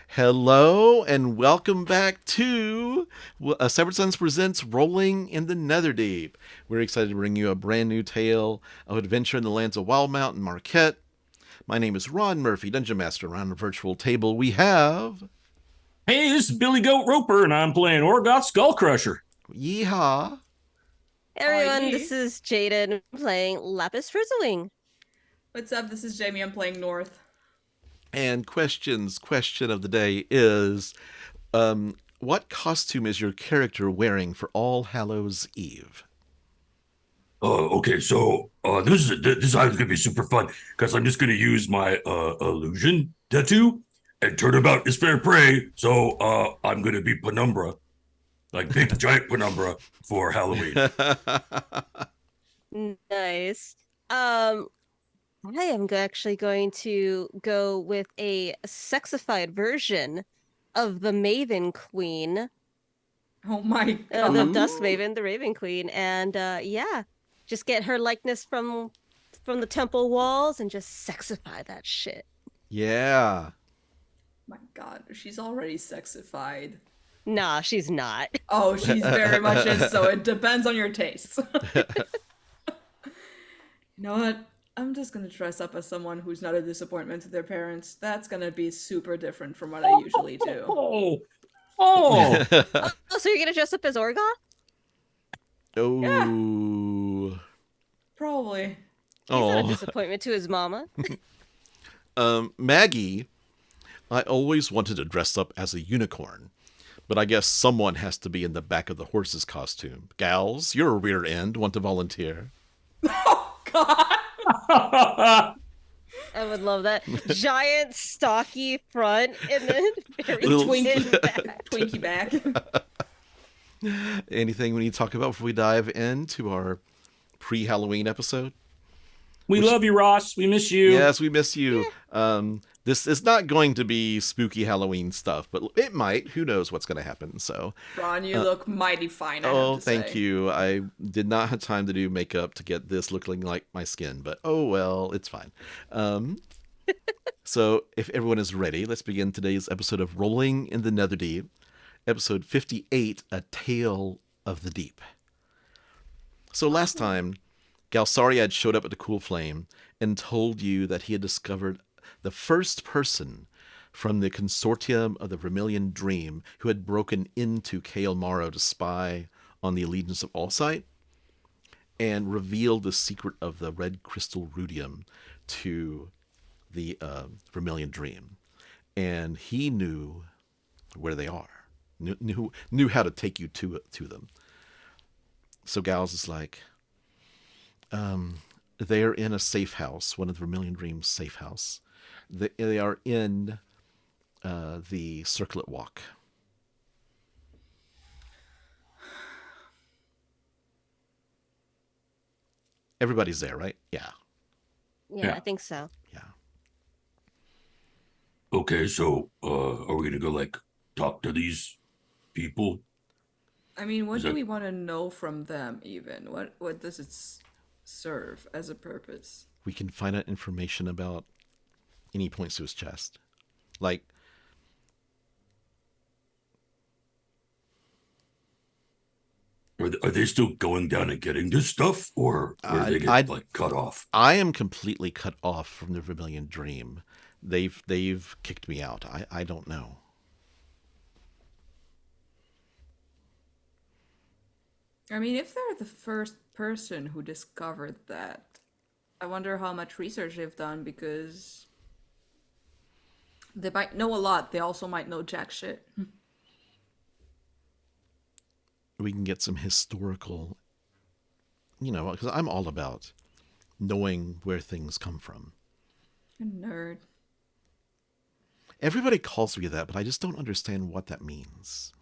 Hello and welcome back to Separate Sons Presents Rolling in the Netherdeep. We're excited to bring you a brand new tale of adventure in the lands of Wildmount and Marquette. My name is Ron Murphy, Dungeon Master. Around the virtual table we have... Hey, this is Billy Goat Roper, and I'm playing Orgoth Skullcrusher. Yeehaw! Hey everyone, Hi. this is Jaiden playing Laphus Frizzling. What's up? This is Jaime. I'm playing North. And question of the day is, what costume is your character wearing for All Hallows Eve? Okay, so this is gonna be super fun because I'm just gonna use my illusion tattoo and turn about as fair prey. So I'm gonna be Penumbra, like big giant Penumbra for Halloween. Nice. I am actually going to go with a sexified version of the Maven Queen, Oh my god. the Dusk Maven, the Raven Queen, and yeah, just get her likeness from the temple walls and just sexify that shit. Yeah. My god. She's already sexified. Nah, she's not. Oh, she's very much is, so it depends on your tastes. You know what? I'm just gonna dress up as someone who's not a disappointment to their parents. That's gonna be super different from what I usually do. Oh, oh, Oh, so you're gonna dress up as Orgoth? Oh. Probably. He's not a Oh. disappointment to his mama. Maggie, I always wanted to dress up as a unicorn, but I guess someone has to be in the back of the horse's costume. Gals, you're a rear end. Want to volunteer? Oh god. I would love that. Giant, stocky front and then very Little- Twinkie back. Twinkie back. Anything we need to talk about before we dive into our pre-Halloween episode? we love you, Ross. We miss you. Yes, we miss you. This is not going to be spooky Halloween stuff, but it might. Who knows what's going to happen? So, Ron, you look mighty fine. I oh, have to thank say. you. I did not have time to do makeup to get this looking like my skin, but oh well, it's fine. So, if everyone is ready, let's begin today's episode of Rolling in the Netherdeep, episode 58, A Tale of the Deep. So last time, Galsariad showed up at the Cool Flame and told you that he had discovered the first person from the Consortium of the Vermilion Dream who had broken into Kael Morrow to spy on the allegiance of Allsight and revealed the secret of the red crystal rudium to the Vermilion Dream. And he knew where they are, knew how to take you to them. So Gals is like, they're in a safe house, one of the Vermilion Dream's safe house. They are in the Circlet Walk. Everybody's there, right? Yeah. Yeah, Yeah. I think so. Yeah. Okay, so are we gonna go like talk to these people? I mean, what Is do that- we want to know from them even? What does it serve as a purpose? We can find out information about any points to his chest. Like, Are they still going down and getting this stuff, or did they get I'd- like cut off? I am completely cut off from the Vermilion Dream. They've kicked me out. I don't know. I mean, if they're the first person who discovered that, I wonder how much research they've done because they might know a lot. They also might know jack shit. We can get some historical, because I'm all about knowing where things come from. A nerd. Everybody calls me that, but I just don't understand what that means.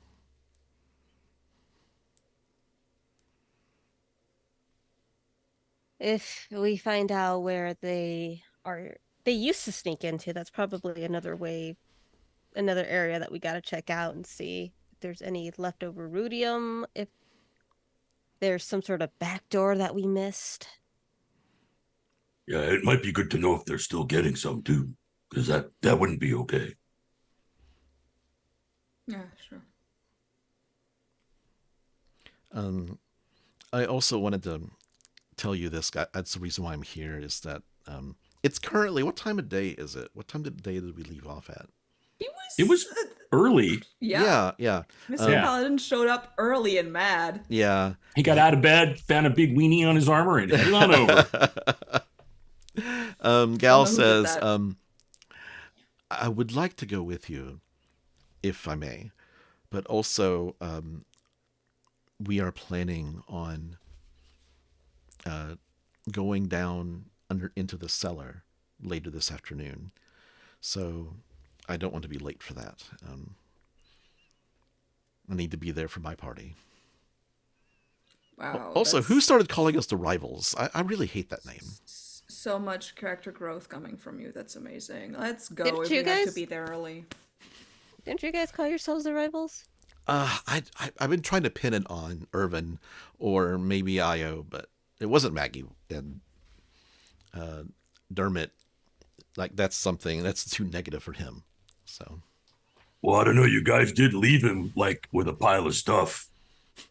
If we find out where they used to sneak into, that's probably another way, another area that we got to check out and see if there's any leftover rudium, if there's some sort of back door that we missed. Yeah, it might be good to know if they're still getting some too, because that wouldn't be okay. Yeah, sure. I also wanted to tell you this. That's the reason why I'm here. Is that it's currently, what time of day is it? What time of day did we leave off at? It was early. Yeah. Yeah. Mr. Yeah. Paladin showed up early and mad. Yeah. He got out of bed, found a big weenie on his armor, and headed on over. Gal know who did says, that. I would like to go with you, if I may, but also we are planning on going down into the cellar later this afternoon. So I don't want to be late for that. I need to be there for my party. Wow. Also, that's who started calling us the rivals? I really hate that name. so much character growth coming from you. That's amazing. Let's go Didn't if you we have to guys- be there early. Didn't you guys call yourselves the rivals? I've been trying to pin it on Irvin or maybe Io, but it wasn't Maggie and Dermot. Like, that's something that's too negative for him. So, Well, I don't know. You guys did leave him like with a pile of stuff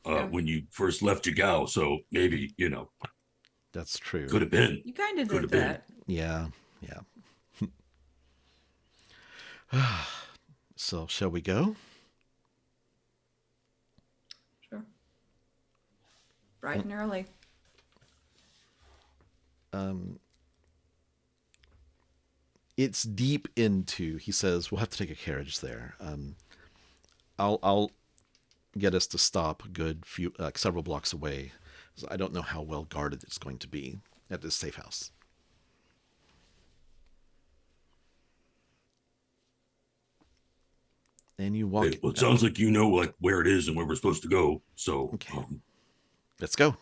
Yeah. when you first left your gal. So maybe, that's true. could have been. You kind of Could did have been. that. Yeah. So, shall we go? Sure. Bright and early. It's deep into, he says, we'll have to take a carriage there. I'll get us to stop a good few, several blocks away. I don't know how well guarded it's going to be at this safe house. And you walk. Hey, well, it sounds like you know like where it is and where we're supposed to go. So Okay. Let's go.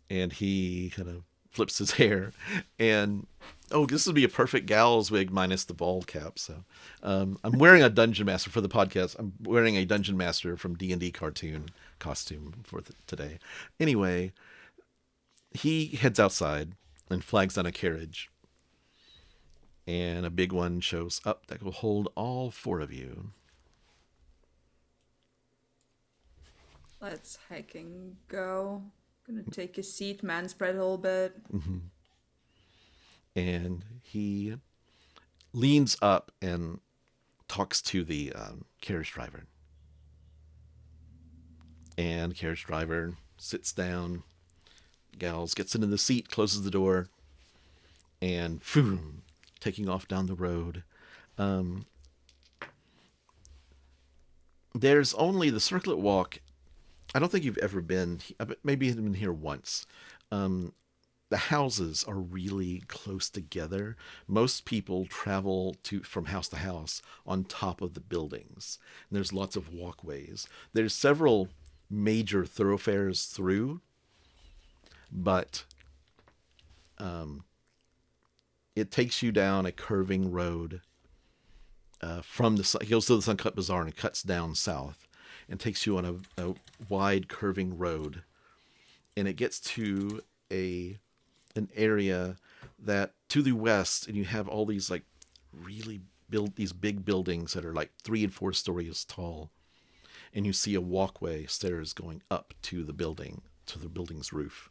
And he kind of flips his hair, and this would be a perfect gal's wig minus the bald cap. So I'm wearing a Dungeon Master for the podcast. I'm wearing a Dungeon Master from D&D cartoon costume for today. Anyway, he heads outside and flags down a carriage, and a big one shows up that will hold all four of you. Let's hacking go. Gonna take a seat, man spread a little bit. And he leans up and talks to the carriage driver. And the carriage driver sits down. Gals gets into the seat, closes the door, and boom, taking off down the road. There's only the circlet walk. I don't think you've ever been, maybe you've been here once. The houses are really close together. Most people travel from house to house on top of the buildings. And there's lots of walkways. There's several major thoroughfares through, but it takes you down a curving road from the, it goes to the Suncut Bazaar and it cuts down south and takes you on a wide curving road, and it gets to an area that to the west, and you have all these like really these big buildings that are like 3 and 4 stories tall, and you see a walkway, stairs going up to the building's roof,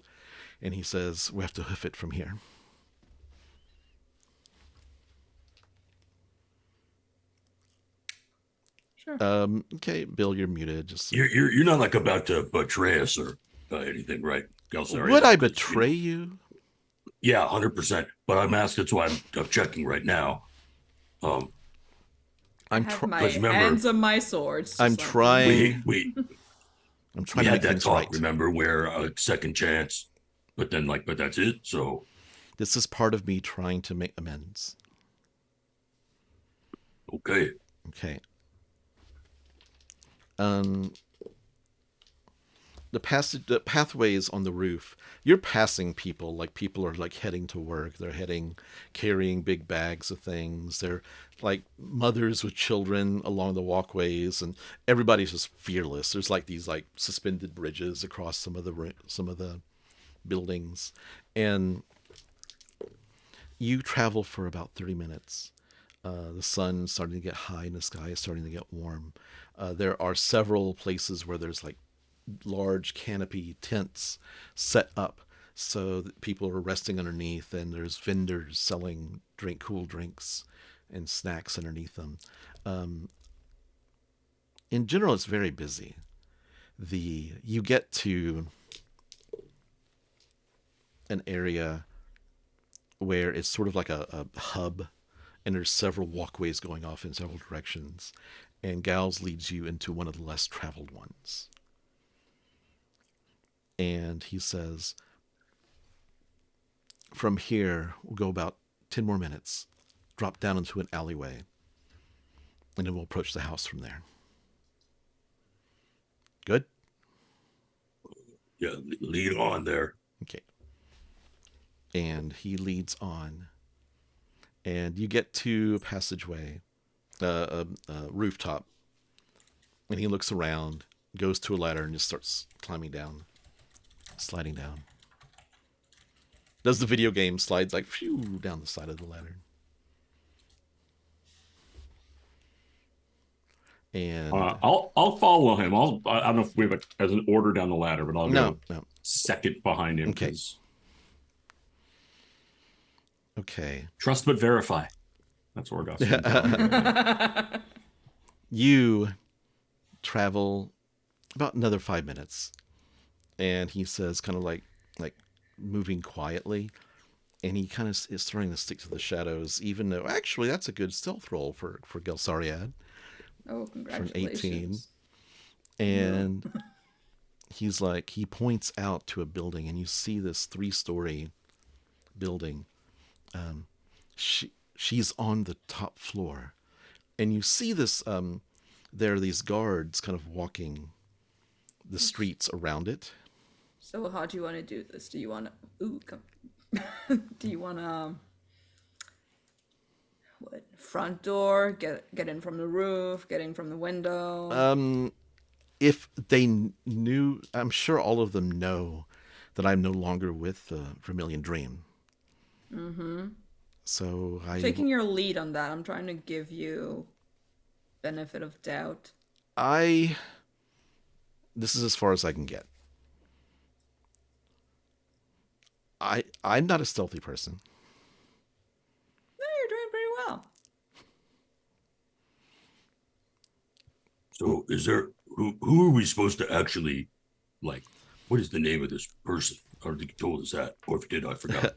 and he says, we have to hoof it from here. Sure. Okay, Bill, you're muted. Just you're not like about to betray us or anything, right? Galsari? Would I betray you? Yeah, 100%. But I'm asking, that's why I'm checking right now. I I'm have trying. my remember- hands on my swords. just I'm like- trying. I'm We trying to had make that things talk, right. remember, where a second chance, but that's it. So This is part of me trying to make amends. okay. Okay. The pathways on the roof, you're passing people, like people are like heading to work. They're carrying big bags of things. They're like mothers with children along the walkways, and everybody's just fearless. There's like these like suspended bridges across some of the buildings, and you travel for about 30 minutes. The sun's starting to get high and the sky is starting to get warm. There are several places where there's like large canopy tents set up so that people are resting underneath, and there's vendors selling cool drinks and snacks underneath them. In general, it's very busy. You get to an area where it's sort of like a hub, and there's several walkways going off in several directions, and Gals leads you into one of the less traveled ones. And he says, from here, we'll go about 10 more minutes, drop down into an alleyway, and then we'll approach the house from there. Good? Yeah, lead on there. Okay. And he leads on, and you get to a passageway, a rooftop, and he looks around, goes to a ladder, and just starts climbing down, sliding down. Does the video game, slides like phew down the side of the ladder. And I'll follow him. I don't know if we have as an order down the ladder, but I'll go no. second behind him. Okay. Okay. Trust but verify. That's Orgoth. You travel about another 5 minutes, and he says, kind of like moving quietly, and he kind of is starting to stick to the shadows, even though actually that's a good stealth roll for Gelsariad. Oh, From congratulations. 18. And he's like, he points out to a building, and you see this 3-story building. She's on the top floor, and you see this, there are these guards kind of walking the streets around it. So how do you want to do this? Do you want to... Ooh, come... do you want to... What? Front door? Get in from the roof? Get in from the window? If they knew, I'm sure all of them know that I'm no longer with the Vermilion Dream. Mm-hmm. So Taking your lead on that, I'm trying to give you benefit of doubt. This is as far as I can get. I'm not a stealthy person. No, you're doing pretty well. So is there who are we supposed to actually like? What is the name of this person? I don't think you told us that, or if you did, I forgot.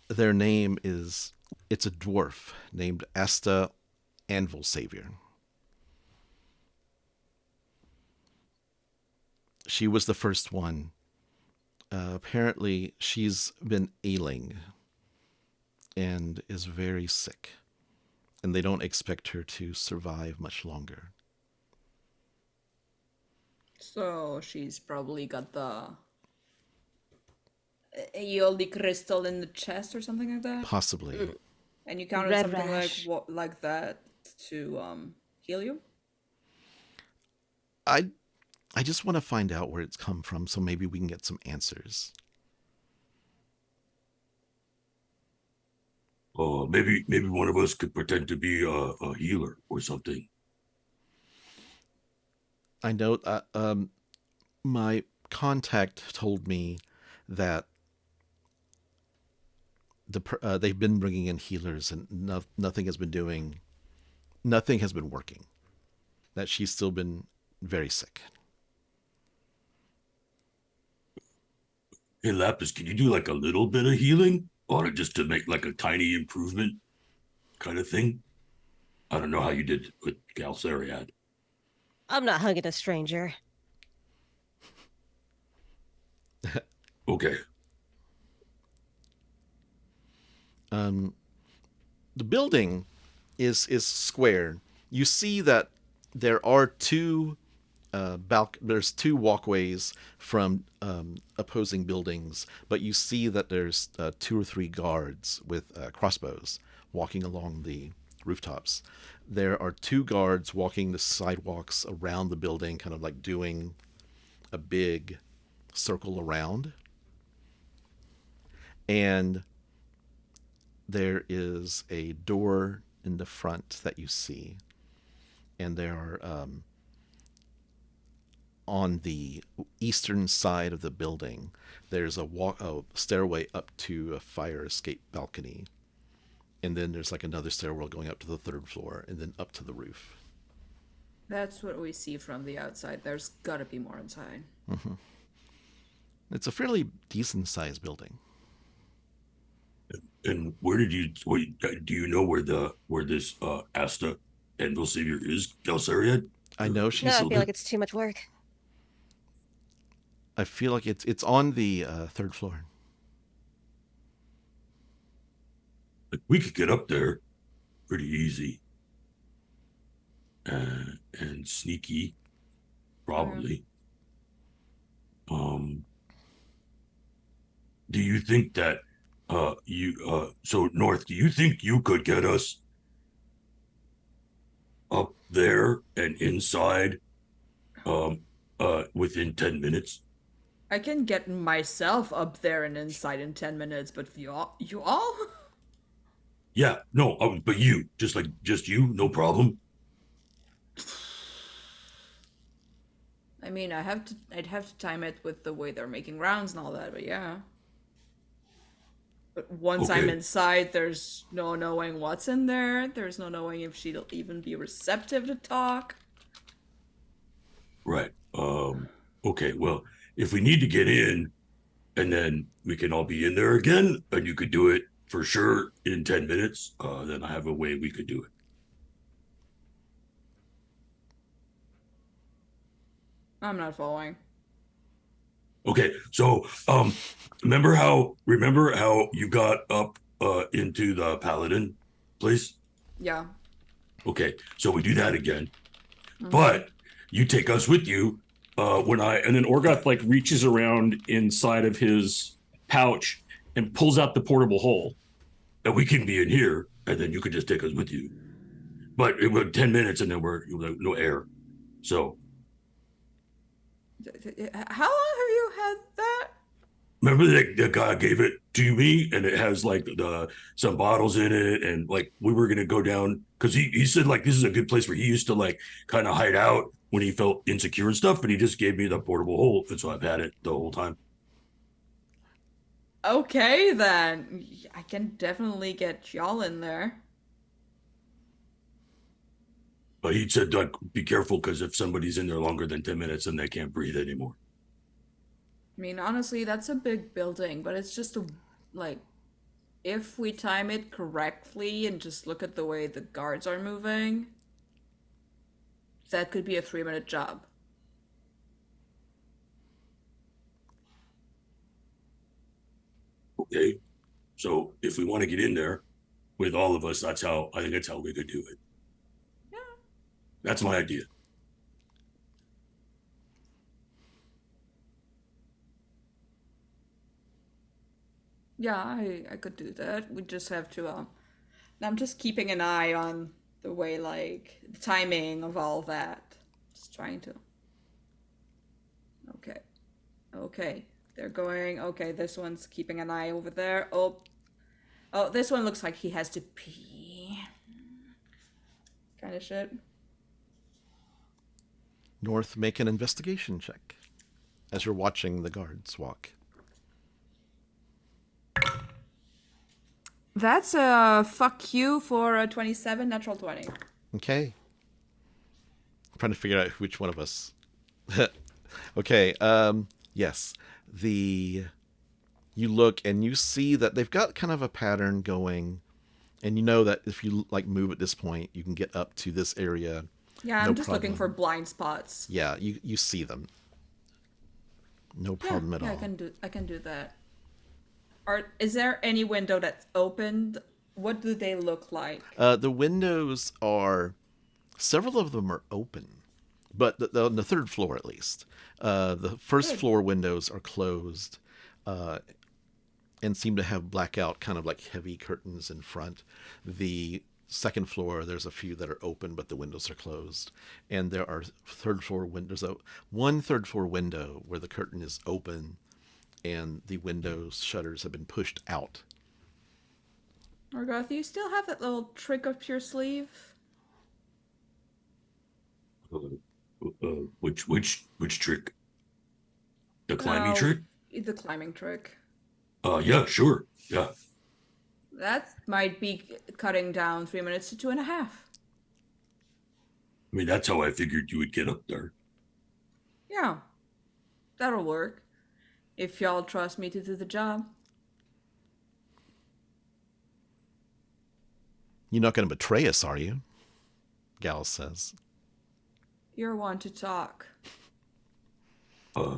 Their name is, it's a dwarf named Asta Anvil Savior. She was the first one. Apparently, she's been ailing and is very sick, and they don't expect her to survive much longer. So she's probably got the Aeolic crystal in the chest or something like that. Possibly. And you counted Red something rash. like that to heal you. I just want to find out where it's come from, so maybe we can get some answers. Maybe one of us could pretend to be a healer or something. I know my contact told me that they've been bringing in healers, and nothing has been working. That she's still been very sick. Hey, Laphus, can you do like a little bit of healing on it just to make like a tiny improvement kind of thing? I don't know how you did with Gelsariad. I'm not hugging a stranger. Okay. The building is square. You see that there are there's 2 walkways from opposing buildings, but you see that there's 2 or 3 guards with crossbows walking along the rooftops. There are 2 guards walking the sidewalks around the building, kind of like doing a big circle around. And there is a door in the front that you see, and there are on the eastern side of the building, there's a stairway up to a fire escape balcony, and then there's like another stairwell going up to the 3rd floor, and then up to the roof. That's what we see from the outside. There's gotta be more inside. It's a fairly decent sized building. And where do you know where this Asta Anvil Savior is, Galsariad? I know No, she's. I feel like it's too much work. I feel like it's on the 3rd floor. Like, we could get up there pretty easy. And sneaky, probably. Do you think that so North, do you think you could get us up there and inside within 10 minutes? I can get myself up there and inside in 10 minutes, but you all? Yeah, no, but you, just you, no problem. I mean, I'd have to time it with the way they're making rounds and all that, but yeah. But once I'm Okay. inside, there's no knowing what's in there. There's no knowing if she'll even be receptive to talk. Right. Okay, well, if we need to get in and then we can all be in there again, and you could do it for sure in 10 minutes, then I have a way we could do it. I'm not following. Okay, so remember how you got up into the paladin place? Yeah. Okay, so we do that again. But you take us with you And then Orgoth like reaches around inside of his pouch and pulls out the portable hole. and we can be in here, and then you can just take us with you. But it was 10 minutes and then we're no air. So How long have you had that? remember that the guy gave it to me, and it has like some bottles in it, and like we were gonna go down because he said like this is a good place where he used to like kind of hide out when he felt insecure and stuff, but he just gave me the portable hole, and so I've had it the whole time. Okay, then. I can definitely get y'all in there. But he said like be careful because if somebody's in there longer than 10 minutes, then they can't breathe anymore. I mean, honestly, that's a big building, but it's just like, if we time it correctly and just look at the way the guards are moving, that could be a 3-minute job. Okay, so if we want to get in there with all of us, I think that's how we could do it. Yeah. That's my idea. Yeah, I could do that. We just have to, I'm just keeping an eye on the way, like, the timing of all that. Just trying to. Okay. Okay. They're going. Okay, this one's keeping an eye over there. Oh, this one looks like he has to pee. Kind of shit. North, make an investigation check as you're watching the guards walk. That's a fuck you for a 27, natural 20. Okay. I'm trying to figure out which one of us. Okay. Yes. You look and you see that they've got kind of a pattern going, and you know that if you like move at this point, you can get up to this area. Yeah, No I'm just looking problem. for blind spots. Yeah, you see them. No problem at all. I can do that. Is there any window that's opened? What do they look like? The windows are, several of them are open, but on the 3rd floor at least. The first Good. floor windows are closed, and seem to have blackout, kind of like heavy curtains in front. The 2nd floor, there's a few that are open, but the windows are closed. And there are 3rd floor windows. One 3rd floor window where the curtain is open, and the windows shutters have been pushed out. Orgoth, you still have that little trick up your sleeve? Which trick? The climbing Oh, trick? the climbing trick. Yeah, sure. Yeah. That might be cutting down 3 minutes to 2.5. I mean, that's how I figured you would get up there. Yeah, that'll work. If y'all trust me to do the job. You're not going to betray us, are you? Gallus says. You're one to talk.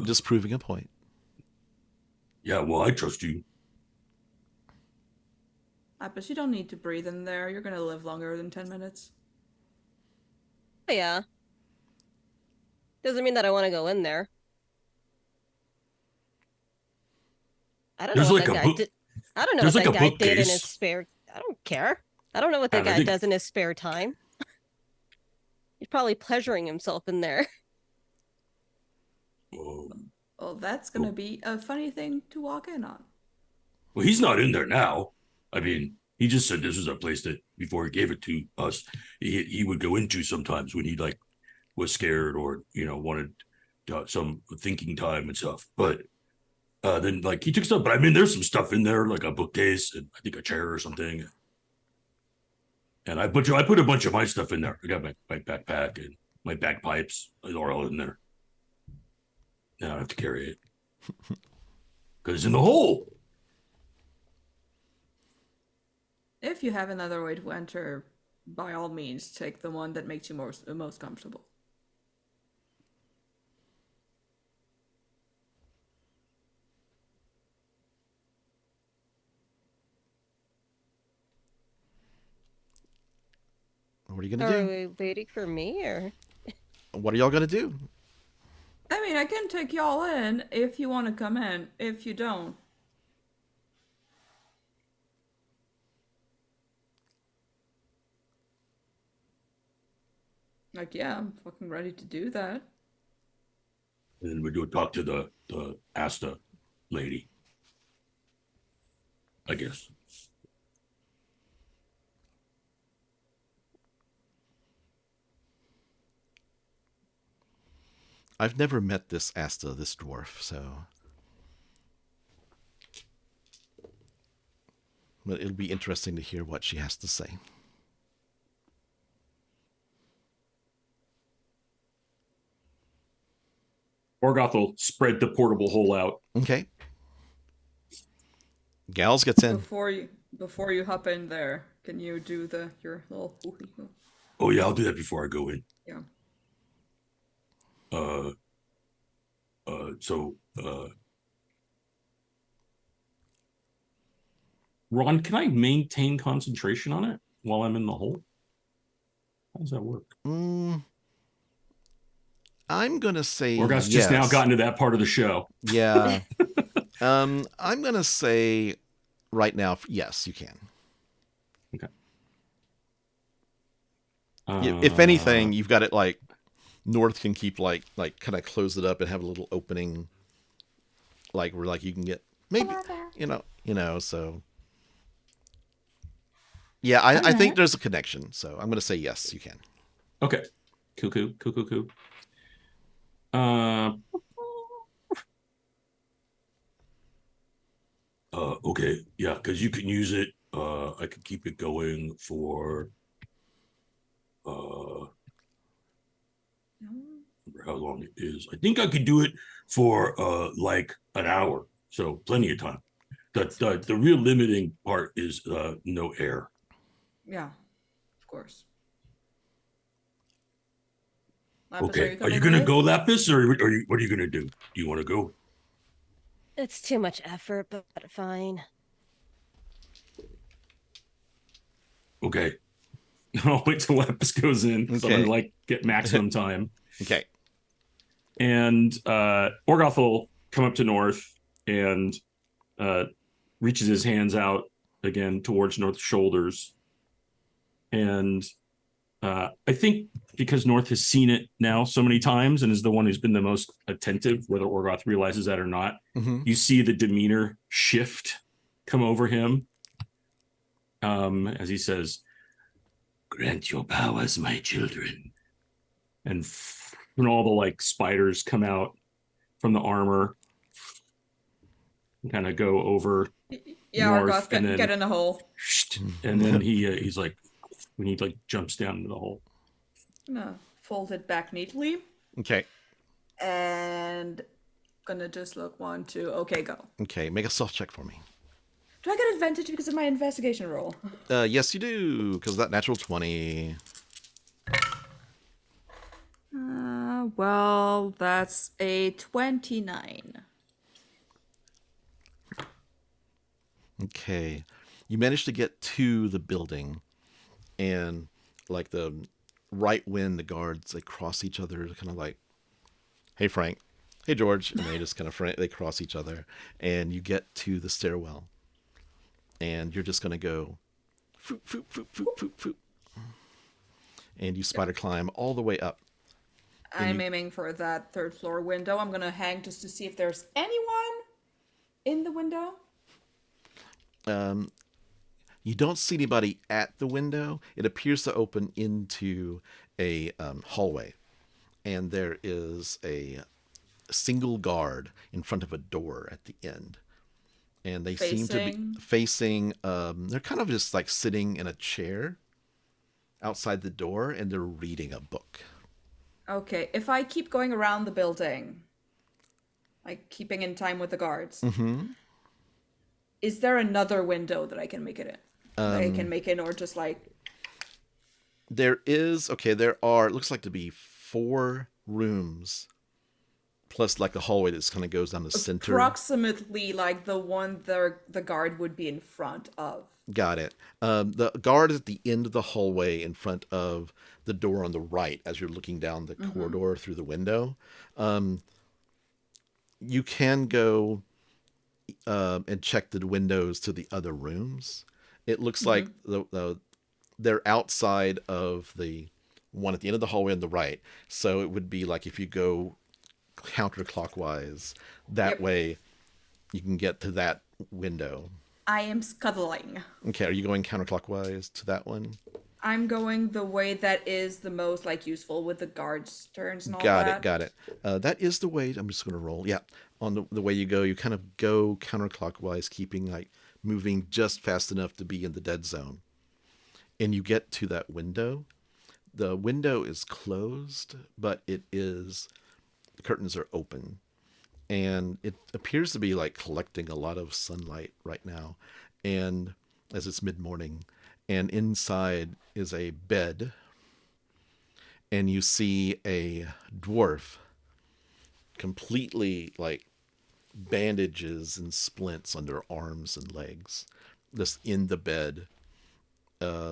Just proving a point. Yeah, well, I trust you. Laphus, you don't need to breathe in there. You're gonna live longer than 10 minutes. Oh, yeah. Doesn't mean that I want to go in there. I don't know There's what like that a guy book. did. I don't know There's what like that a guy did in his bookcase. spare. I don't care. I don't know what that And I guy think- does in his spare time. He's probably pleasuring himself in there. Well, that's gonna be a funny thing to walk in on. Well, he's not in there now. I mean, he just said this was a place that before he gave it to us, he would go into sometimes when he like was scared or wanted some thinking time and stuff. But then like he took stuff. But I mean, there's some stuff in there like a bookcase and I think a chair or something. And I put a bunch of my stuff in there. I got my backpack and my bagpipes. They're all in there. Now I don't have to carry it because it's in the hole. If you have another way to enter, by all means, take the one that makes you most comfortable. What are you going to Are do? we waiting for me or? What are y'all going to do? I mean, I can take y'all in if you want to come in. If you don't. Like, yeah, I'm fucking ready to do that. And then we go talk to the Asta lady, I guess. I've never met this Asta, this dwarf, so. But it'll be interesting to hear what she has to say. Orgoth will spread the portable hole out. Okay. Gals gets in. Before you hop in there, can you do your little hoo-hee-hoo? Oh yeah, I'll do that before I go in. Yeah. Ron, can I maintain concentration on it while I'm in the hole? How does that work? I'm going to say Orgoth's yes. just now gotten to that part of the show. Yeah. I'm going to say right now, yes, you can. Okay. If anything, you've got it like North can keep like kind of close it up and have a little opening, like where like you can get maybe so. Yeah, I think there's a connection, so I'm going to say yes, you can. Okay. Cool. Okay, yeah, because you can use it. I could keep it going for remember how long it is. I think I could do it for like an hour, so plenty of time. The real limiting part is no air. Yeah, of course. Laphus, Okay, are you coming gonna with? go, Laphus, or what are you gonna do? Do you want to go? It's too much effort, but fine. Okay. I'll wait till Laphus goes in, so I'm Okay. gonna like get maximum time. Okay. And Orgoth will come up to North and reaches his hands out again towards North's shoulders. And I think because North has seen it now so many times and is the one who's been the most attentive, whether Orgoth realizes that or not, Mm-hmm. you see the demeanor shift come over him. as he says, "Grant your powers, my children," and when all the like spiders come out from the armor, kind of go over Yeah, north, Orgoth, and then get in the hole. and then he's like, when he like jumps down into the hole. Gonna fold it back neatly. Okay. And gonna just look 1, 2. Okay, go. Okay. Make a stealth check for me. Do I get advantage because of my investigation roll? Yes, you do, because that natural 20. Well, that's a 29. Okay. You managed to get to the building, and like the right when the guards, they cross each other, kind of like, "Hey, Frank. Hey, George." And they just kind of, they cross each other, and you get to the stairwell, and you're just going to go, foop, foop, foop, foop, foop, foop. And you spider climb all the way up. I'm aiming for that 3rd floor window. I'm gonna hang just to see if there's anyone in the window. You don't see anybody at the window. It appears to open into a hallway, and there is a single guard in front of a door at the end. And they seem to be facing, they're kind of just like sitting in a chair outside the door, and they're reading a book. Okay, if I keep going around the building, like keeping in time with the guards, is there another window that I can make it in? That I can make in, or just like... There is, okay, there are, it looks like to be 4 rooms, plus like a hallway that kind of goes down the center. Approximately like the one the guard would be in front of. Got it. The guard is at the end of the hallway in front of the door on the right as you're looking down the corridor through the window. You can go and check the windows to the other rooms. It looks like they're outside of the one at the end of the hallway on the right. So it would be like if you go counterclockwise, that way you can get to that window. I am scuttling. Okay, are you going counterclockwise to that one? I'm going the way that is the most like useful with the guards' turns and all that. Got it. That is the way. I'm just going to roll. Yeah, on the way you go, you kind of go counterclockwise, keeping like moving just fast enough to be in the dead zone. And you get to that window. The window is closed, but the curtains are open. And it appears to be like collecting a lot of sunlight right now. And as it's mid-morning, and inside is a bed. And you see a dwarf completely like bandages and splints on their arms and legs, just in the bed,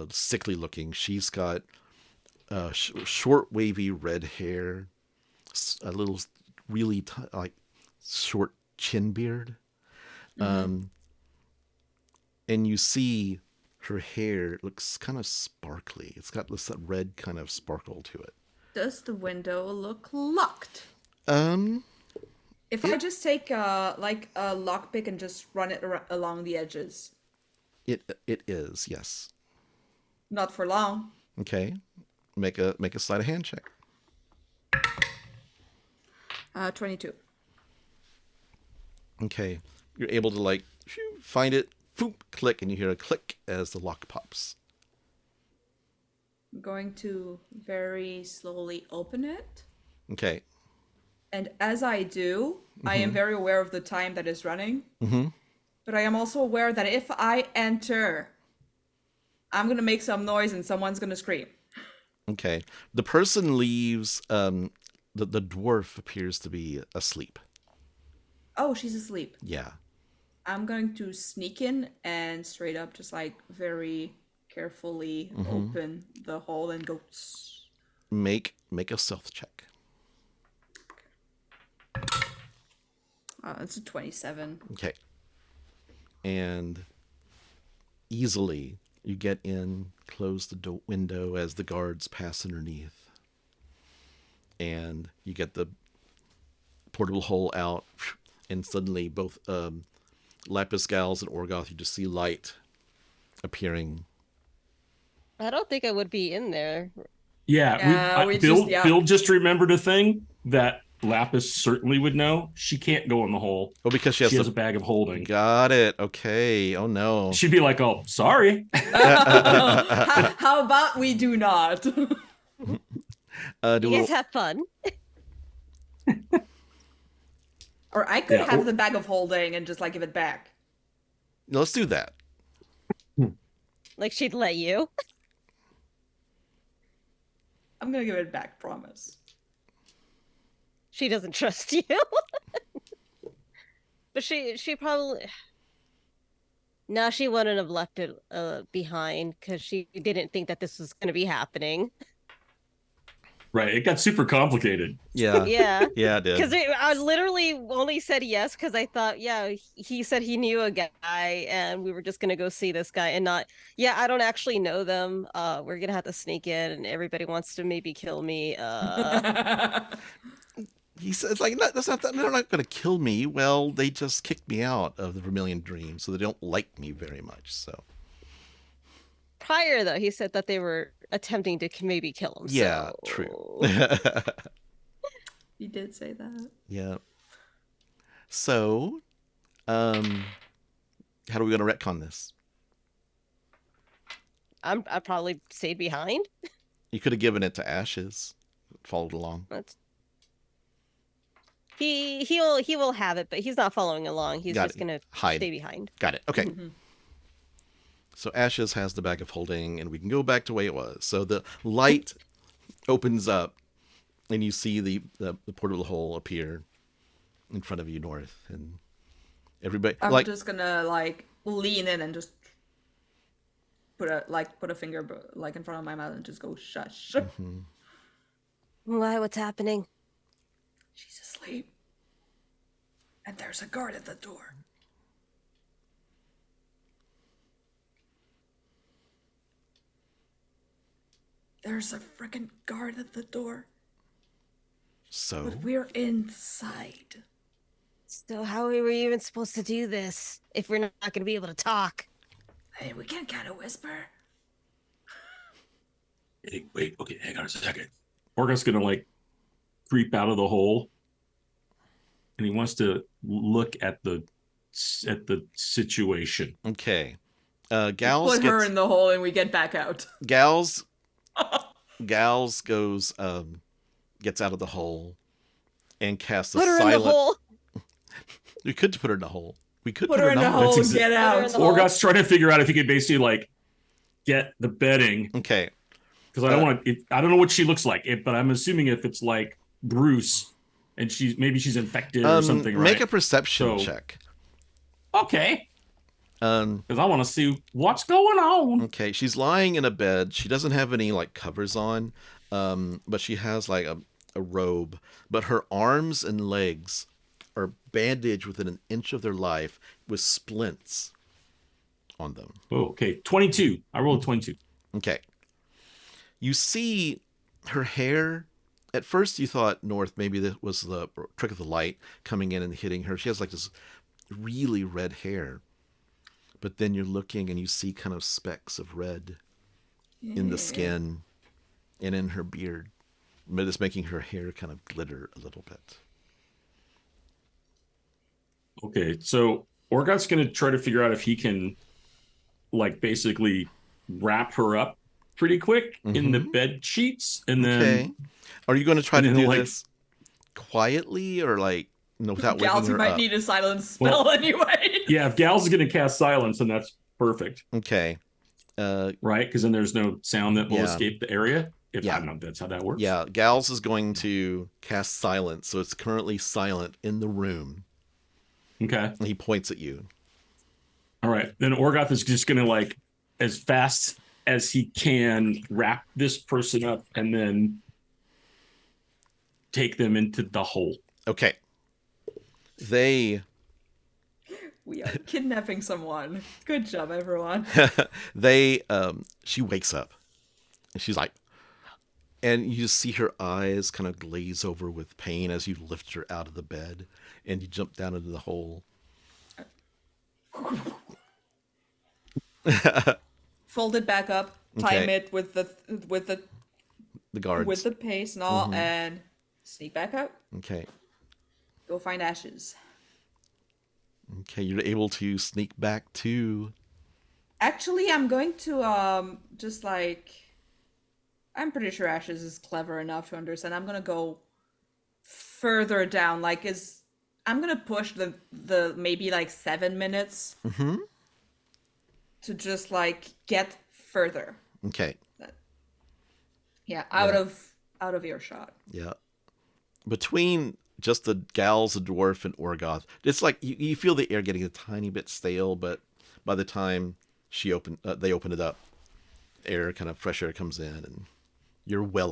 sickly looking. She's got short wavy red hair, a little really like short chin beard, and you see her hair looks kind of sparkly. It's got this red kind of sparkle to it. Does the window look locked? If I just take a lockpick and just run it along the edges. It is, yes. Not for long. Okay, make a sleight of hand check. 22. Okay, you're able to like find it, foop, click, and you hear a click as the lock pops. I'm going to very slowly open it. Okay. And as I do, I am very aware of the time that is running. But I am also aware that if I enter, I'm going to make some noise and someone's going to scream. Okay. The person leaves, the dwarf appears to be asleep. Oh, she's asleep. Yeah. I'm going to sneak in and straight up just like very carefully open the hole and go. Make a stealth check. It's a 27. Okay. And easily you get in, close the window as the guards pass underneath. And you get the portable hole out, and suddenly both Laphus gals and Orgoth, you just see light appearing. I don't think I would be in there. Yeah, we Bill, just- yeah. Bill just remembered a thing that Laphus certainly would know. She can't go in the hole. Oh, because she She has has a bag of holding. Got it. Okay. Oh no. She'd be like, "Oh, sorry." How about we do not? Do You guys a, have fun. Or I could Yeah, have or- the bag of holding and just like give it back. let's do that. Like she'd let you. I'm gonna give it back, promise. She doesn't trust you. But she probably no, she wouldn't have left it behind because she didn't think that this was going to be happening. Right. It got super complicated. Yeah. Yeah. Yeah, it Because did. I literally only said yes because I thought, yeah, he said he knew a guy and we were just going to go see this guy and not, yeah, I don't actually know them. We're going to have to sneak in and everybody wants to maybe kill me. He says, like, no, that's not that. They're not going to kill me. Well, they just kicked me out of the Vermilion Dream, so they don't like me very much. So Prior, though, he said that they were attempting to maybe kill him. yeah, so... true. You did say that. Yeah. So, how are we going to retcon this? I probably stayed behind. You could have given it to Ashes, followed along. That's he will have it, but he's not following along. He's Got just it. gonna Hide. stay behind. Got it. Okay. Mhm. So Ashes has the bag of holding, and we can go back to the way it was. So the light opens up, and you see the portal hole appear in front of you, North, and everybody I'm like just gonna like lean in and just put a finger like in front of my mouth and just go shush. Why? What's happening? She's asleep. And there's a guard at the door. There's a freaking guard at the door. so. But we're inside. So how are we even supposed to do this if we're not going to be able to talk? Hey, we can kind of whisper. Hey, wait, okay, hang on a second. Orgoth's gonna like creep out of the hole, and he wants to look at the situation. Okay. Gals Put her gets in the hole and we get back out. Gals goes gets out of the hole and casts a Put her silent. in the hole. We could put her in the hole. We could Put her in the hole. hole That's and get Put her out. in the hole. Orgoth's trying to figure out if he could basically like get the bedding, Okay. because I don't want to. I don't know what she looks like, but I'm assuming if it's like Bruce and she's infected or something, right? Make a perception So- check. Okay, Um, because I want to see what's going on. okay, she's lying in a bed. She doesn't have any like covers on, but she has like a robe. But her arms and legs are bandaged within an inch of their life with splints on them. Oh, okay, 22. I rolled a 22. Okay. You see her hair. At first, you thought, North, maybe that was the trick of the light coming in and hitting her. She has like this really red hair. But then you're looking and you see kind of specks of red in the skin and in her beard. But it's making her hair kind of glitter a little bit. Okay, so Orgoth's gonna try to figure out if he can, like, basically wrap her up pretty quick in the bed sheets, and then Okay. Are you going to try to and then, do like- this quietly or like without waking Gals, her you might up? need a silence spell anyway. yeah, if Gal's gonna cast silence, then that's perfect, Okay. right? Because then there's no sound that will Yeah. escape the area. If Yeah. I don't know if that's how that works. Yeah, Gals is going to cast silence, so it's currently silent in the room. Okay. And he points at you. All right. Then Orgoth is just gonna like, as fast as he can, wrap this person up and then take them into the hole. Okay. They We are kidnapping someone. Good job, everyone. she wakes up and she's like, and you just see her eyes kind of glaze over with pain as you lift her out of the bed and you jump down into the hole. fold it back up, time Okay. it with the guards. with the pace and all, Mhm. and sneak back out. Okay. Go find Ashes. Okay, you're able to sneak back to. Actually, I'm going to just like, I'm pretty sure Ashes is clever enough to understand. I'm gonna go further down. Like, I'm gonna push the maybe like 7 minutes Mm-hmm. to just like get further. Okay. Yeah, Yeah. out of earshot. Yeah. Between just the gals, the dwarf, and Orgoth, it's like you feel the air getting a tiny bit stale, but by the time they open it up, air kind of fresh air comes in, and you're well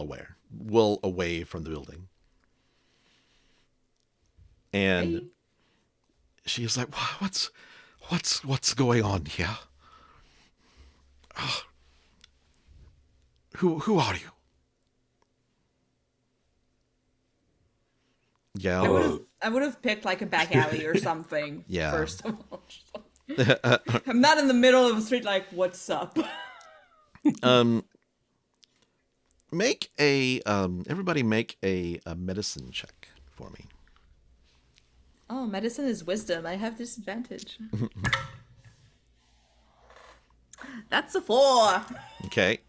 away from the building. And Hey. she is like, what's going on here? Who are you? Gal. I would have picked like a back alley or something. Yeah. First of all, I'm not in the middle of the street. Like, what's up? Make a everybody make a medicine check for me. Oh, medicine is wisdom. I have disadvantage. That's a 4. Okay.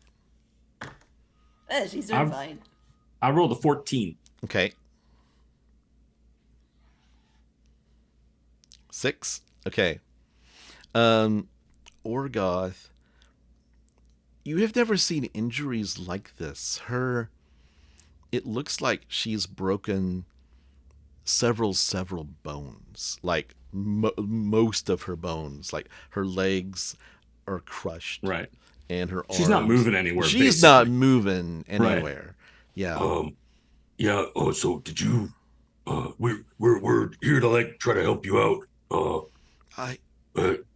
She's doing fine. I rolled a 14. Okay. 6. Okay. Orgoth, you have never seen injuries like this. It looks like she's broken several bones, like most of her bones, like her legs are crushed, Right. and her arms. She's not moving anywhere. She's basically. not moving anywhere. Yeah. Yeah. Oh, so did you? We're here to like try to help you out.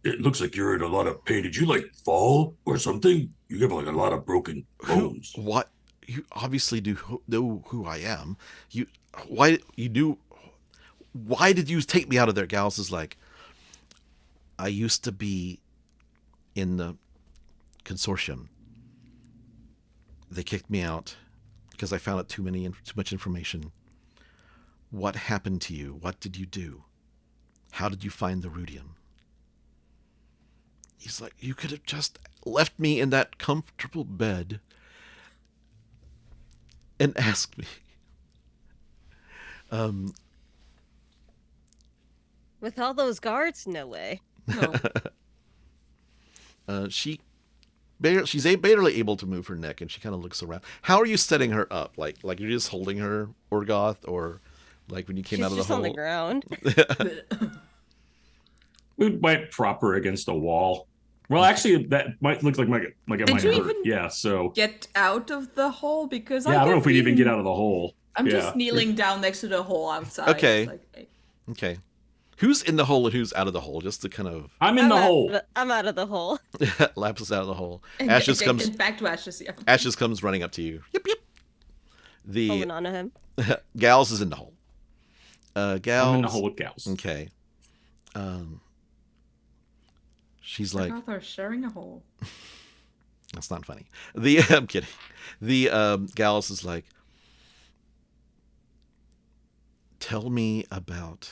It looks like you're in a lot of pain. Did you like fall or something? You have like a lot of broken bones. What? You obviously know who I am. Why did you take me out of there? Gals is like, I used to be in the Consortium. They kicked me out because I found out too much information. What happened to you? What did you do? How did you find the rudium? He's like, you could have just left me in that comfortable bed and asked me. With all those guards, no way. No. She's barely able to move her neck, and she kind of looks around. How are you setting her up? Like you're just holding her, Orgoth, or like when you came She's out of the just hole? on the ground. We might prop her against a wall. Well, actually, that might look like it might Did hurt. you even Yeah, so get out of the hole? Because I don't know if we'd even get out of the hole. I'm Yeah. just kneeling down next to the hole outside. Okay. It's like, hey. Okay. Who's in the hole and who's out of the hole? Just to kind of... I'm in the hole. I'm out of the hole. Laphus out of the hole. And Ashes get back to Ashes. Yeah. Ashes comes running up to you. Yep. Holding on to him. Gals is in the hole. Gals... I'm in the hole with gals. Okay. She's like... They're sharing a hole. That's not funny. I'm kidding. The Gallus is like, tell me about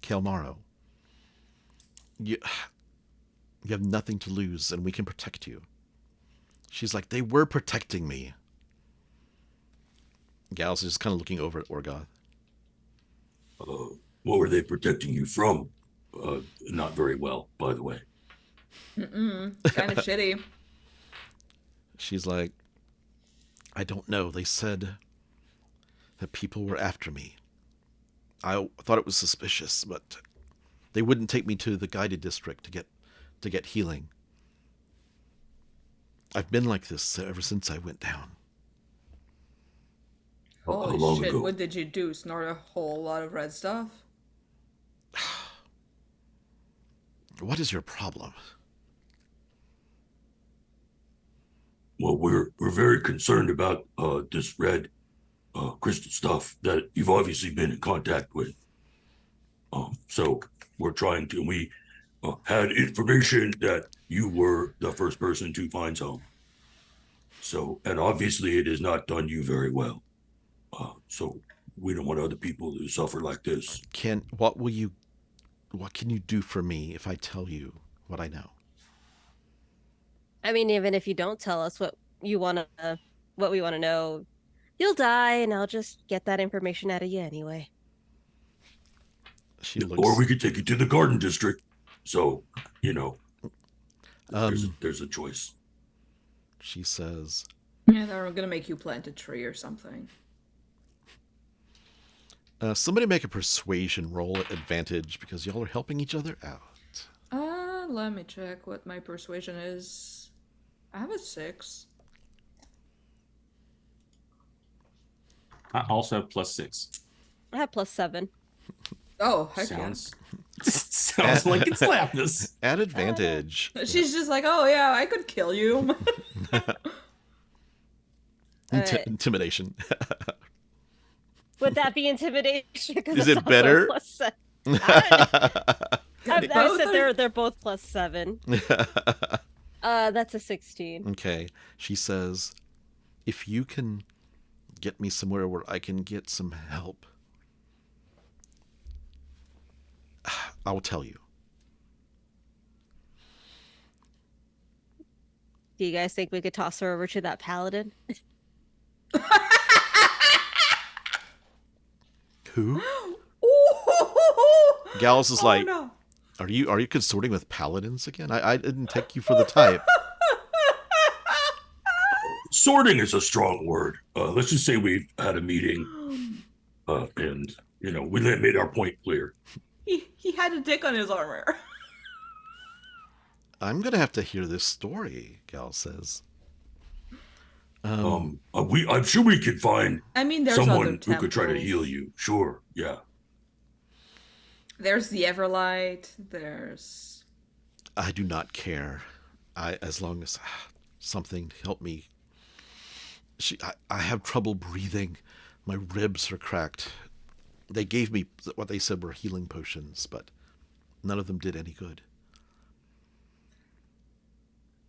Kelmaro. You have nothing to lose, and we can protect you. She's like, they were protecting me. Gallus is just kind of looking over at Orgoth. What were they protecting you from? Not very well, by the way. Kind of shitty. She's like, I don't know. They said that people were after me. I thought it was suspicious, but they wouldn't take me to the guided district to get healing. I've been like this ever since I went down. How Holy long shit, ago? what did you do? Snort a whole lot of red stuff? What is your problem? Well, we're very concerned about this red crystal stuff that you've obviously been in contact with. So we're trying to. had information that you were the first person to find home. So, and obviously it has not done you very well. So we don't want other people to suffer like this. What can you do for me if I tell you what I know? I mean, even if you don't tell us what we want to know, you'll die, and I'll just get that information out of you anyway. She Or looks. we could take you to the garden district. So, you know, Um, there's a choice. she says, Yeah, they're gonna make you plant a tree or something. somebody make a persuasion roll at advantage because y'all are helping each other out. Let me check what my persuasion is. I have a 6. I also have +6. I have +7. Oh, heck Sounds sounds like it's Laphus. At advantage. yeah. She's just like, oh yeah, I could kill you. Alright. Intimidation. Would that be intimidation? 'Cause Is it's it better? also +7. I Both said are- they're both +7. That's a 16. Okay. She says, if you can get me somewhere where I can get some help, I'll tell you. Do you guys think we could toss her over to that paladin? Who? Ooh! Gallus is Oh, like, no. are you consorting with paladins again? I didn't take you for the type. Sorting is a strong word. Let's just say we've had a meeting, and you know we made our point clear. He had a dick on his armor. I'm gonna have to hear this story, Gal says. I'm sure we could find I mean, there's other someone who could try to temples. heal you. Sure, yeah. There's the Everlight. There's. I do not care. As long as something to help me. I have trouble breathing. My ribs are cracked. They gave me what they said were healing potions, but none of them did any good.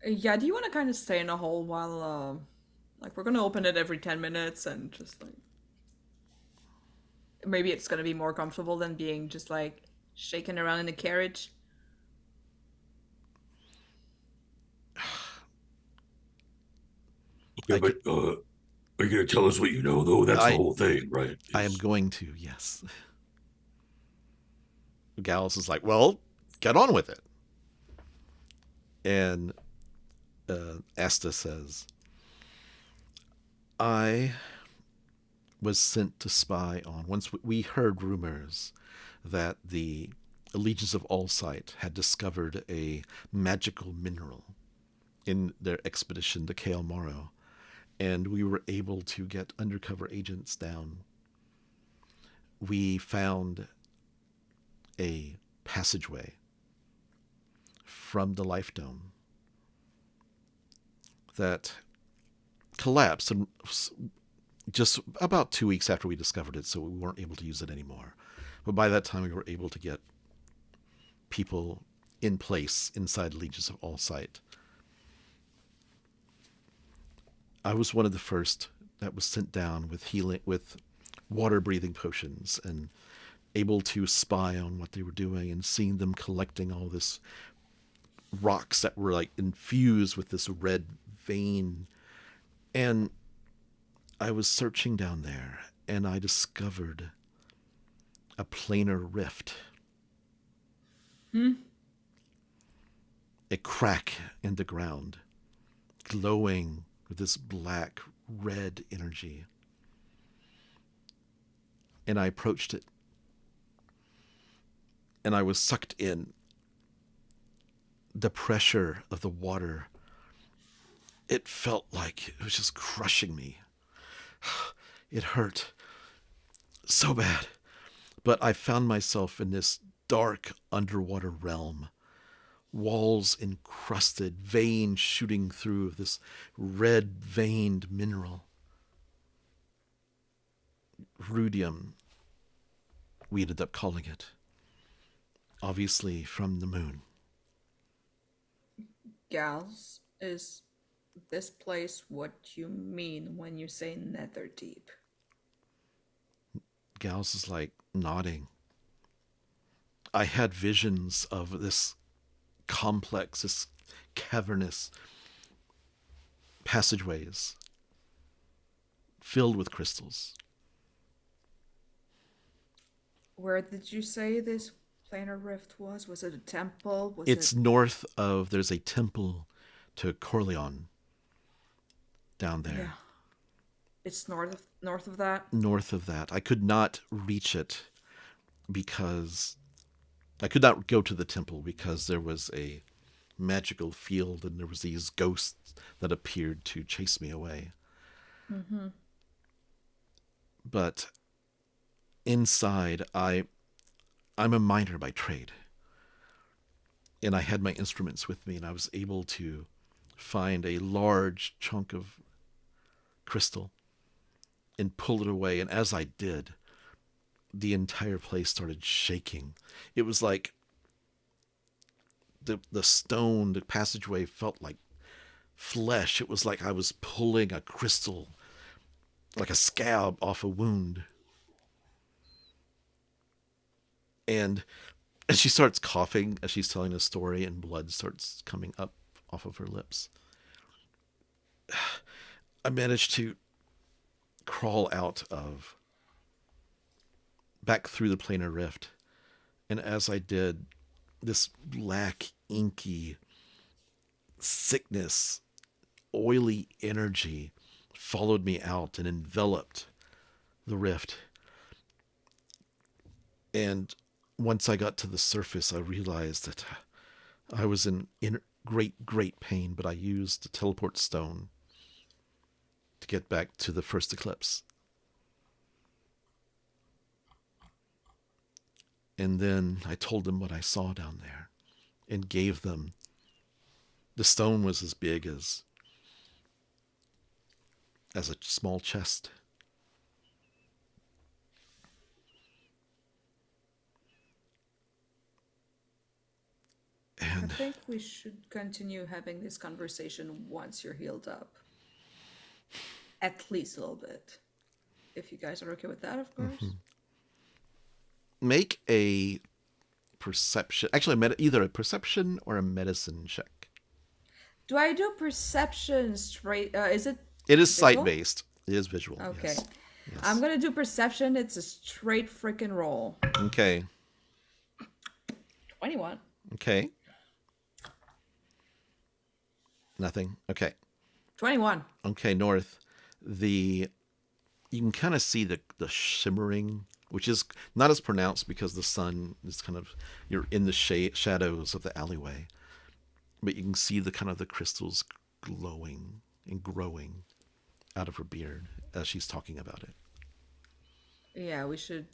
Yeah, do you want to kind of stay in a hole while, like, we're gonna open it every 10 minutes and just, like. Maybe it's gonna be more comfortable than being just, like, shaken around in a carriage? Okay, but are you gonna tell us what you know though? That's the whole thing, right? I am going to, yes. Gallus is like, well, get on with it. And Asta says, I was sent to spy on. Once we heard rumors that the Allegiance of Allsight had discovered a magical mineral in their expedition to Kael Morrow, and we were able to get undercover agents down. We found a passageway from the Life Dome that collapsed and just about 2 weeks after we discovered it, so we weren't able to use it anymore. But by that time, we were able to get people in place inside Allegiance of Allsight. I was one of the first that was sent down with water-breathing potions and able to spy on what they were doing and seeing them collecting all this rocks that were like infused with this red vein. And I was searching down there and I discovered a planar rift. A crack in the ground, glowing with this black red energy. And I approached it. And I was sucked in. The pressure of the water, it felt like it was just crushing me. It hurt so bad. But I found myself in this dark underwater realm. Walls encrusted, veins shooting through this red veined mineral. Rudium, we ended up calling it. Obviously from the moon. Gals, is this place what you mean when you say Netherdeep? Gals is like nodding. I had visions of this complex, this cavernous passageways filled with crystals. Where did you say this planar rift was? Was it a temple? It's north of, there's a temple to Corleone down there. Yeah. It's north of that? North of that. I could not reach it because I could not go to the temple because there was a magical field and there was these ghosts that appeared to chase me away. Mm-hmm. But inside, I'm a miner by trade. And I had my instruments with me, and I was able to find a large chunk of crystal and pull it away. And as I did, the entire place started shaking. It was like the stone, the passageway felt like flesh. It was like I was pulling a crystal, like a scab off a wound. And she starts coughing as she's telling a story, and blood starts coming up off of her lips. I managed to crawl back through the planar rift. And as I did, this black, inky sickness, oily energy followed me out and enveloped the rift. And once I got to the surface, I realized that I was in great pain, but I used the teleport stone to get back to the first eclipse. And then I told them what I saw down there and gave them. The stone was as big as a small chest. I And think we should continue having this conversation once you're healed up. At least a little bit. If you guys are okay with that, of course. make a perception, actually either a perception or a medicine check. Do I do perception straight? Is it? It is visual? sight-based. It is visual. Okay. Yes. I'm gonna do perception. It's a straight freaking roll. Okay. 21. Okay. Nothing. Okay. 21. Okay, North. You can kind of see the shimmering, which is not as pronounced because the sun is kind of, you're in the shadows of the alleyway. But you can see the kind of the crystals glowing and growing out of her beard as she's talking about it. Yeah, we should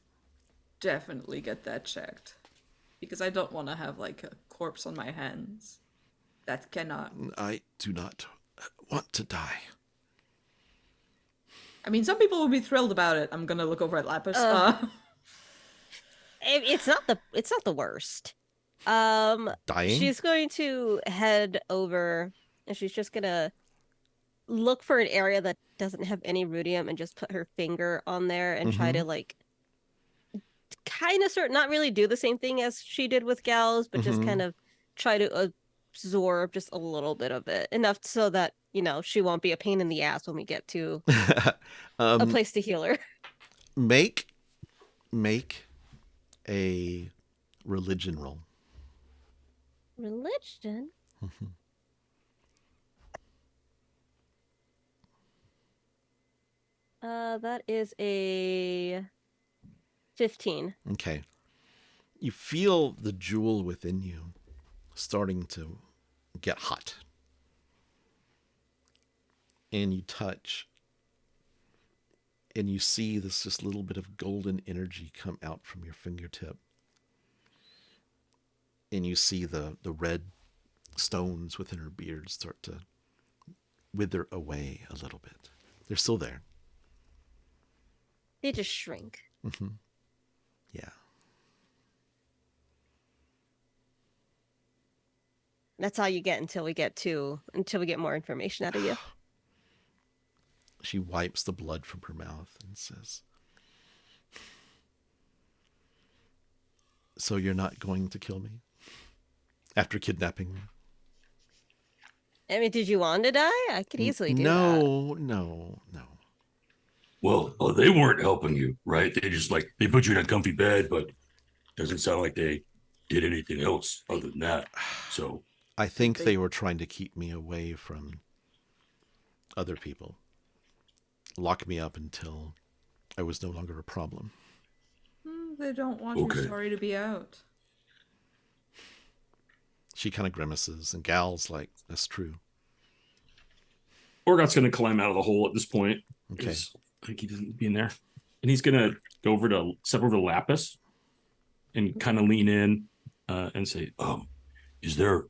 definitely get that checked. Because I don't want to have like a corpse on my hands. That cannot. I do not want to die. I mean, some people will be thrilled about it. I'm gonna look over at Laphus. It's not the worst. Dying? She's going to head over and she's just gonna look for an area that doesn't have any rudium and just put her finger on there and try to like kind of not really do the same thing as she did with Gals, but just kind of try to absorb just a little bit of it, enough so that, you know, she won't be a pain in the ass when we get to a place to heal her. Make a religion roll. Religion? That is a 15. Okay. You feel the jewel within you starting to get hot. And you touch. And you see this just little bit of golden energy come out from your fingertip. And you see the red stones within her beard start to wither away a little bit. They're still there. They just shrink. Yeah. That's all you get until we get more information out of you. She wipes the blood from her mouth and says, "So you're not going to kill me after kidnapping me?" I mean, did you want to die? I could easily do that. No. Well, they weren't helping you, right? They just they put you in a comfy bed, but doesn't sound like they did anything else other than that. So I think they were trying to keep me away from other people. Lock me up until I was no longer a problem. They don't want Okay. your story to be out. She kind of grimaces, and Gal's like, "That's true." Orgoth's going to climb out of the hole at this point. Okay. 'Cause I think he doesn't be in there. And he's going to go over to step over to Laphus and kind of lean in and say, is there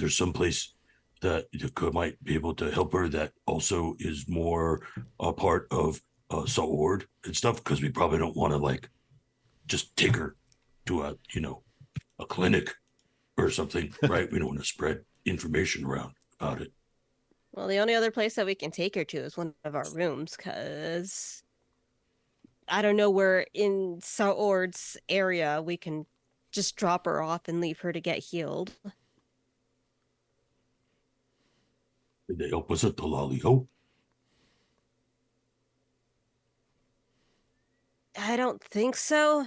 some place that you might be able to help her that also is more a part of Sword and stuff? Because we probably don't want to just take her to a clinic or something, right? We don't want to spread information around about it. Well, the only other place that we can take her to is one of our rooms, because I don't know where in Saord's area we can just drop her off and leave her to get healed. Did they help us at the Lolly-Ho? I don't think so.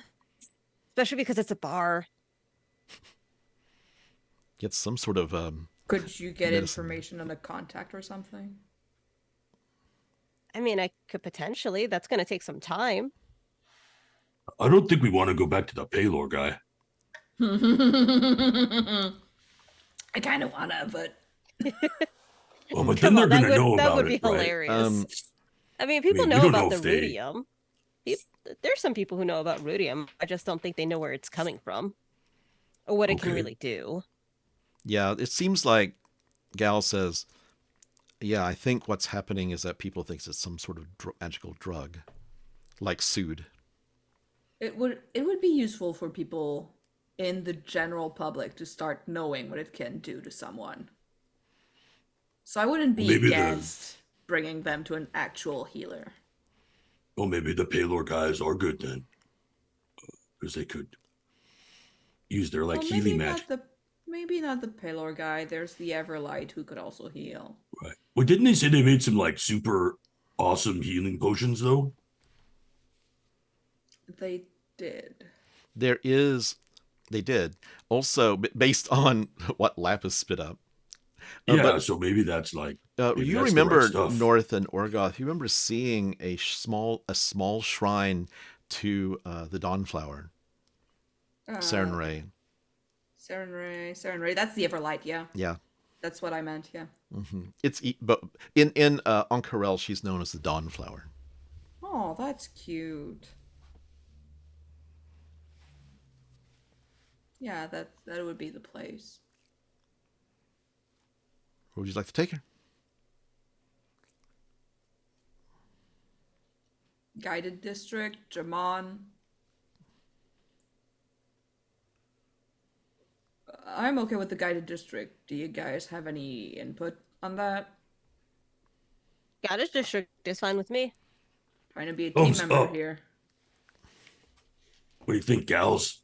Especially because it's a bar. Get some sort of Could you get medicine. information on a contact or something? I mean, I could potentially. That's going to take some time. I don't think we want to go back to the Paylor guy. I kind of wanna, but Well, but Come then they're on, going to know that about would be it, right? hilarious. I mean, people we know don't about know the if they- rudium. There's some people who know about rudium. I just don't think they know where it's coming from or what it can Okay. really do. Yeah, it seems like Gal says, "Yeah, I think what's happening is that people think it's some sort of magical drug, like Sood." it would be useful for people in the general public to start knowing what it can do to someone. So I wouldn't be Maybe against bringing them to an actual healer. Well, maybe the Paylor guys are good then, because they could use their Well, healing magic. maybe not the Paylor guy. There's the Everlight who could also heal. Right. Well, didn't they say they made some super awesome healing potions though? They did. They did. Also, based on what Laphus spit up. Yeah, so maybe that's maybe you that's the right remember stuff. North and Orgoth, you remember seeing a small shrine to the Dawnflower, Sarenrae. Sarenrae. That's the Everlight. Yeah, Yeah. that's what I meant. Yeah. But in Ank'Harel, she's known as the Dawnflower. Oh, that's cute. Yeah, that would be the place. Where would you like to take her? Guided District, Jamon. I'm okay with the Guided District. Do you guys have any input on that? Goddess District is fine with me. Trying to be a team Thumbs member up. here. What do you think, gals?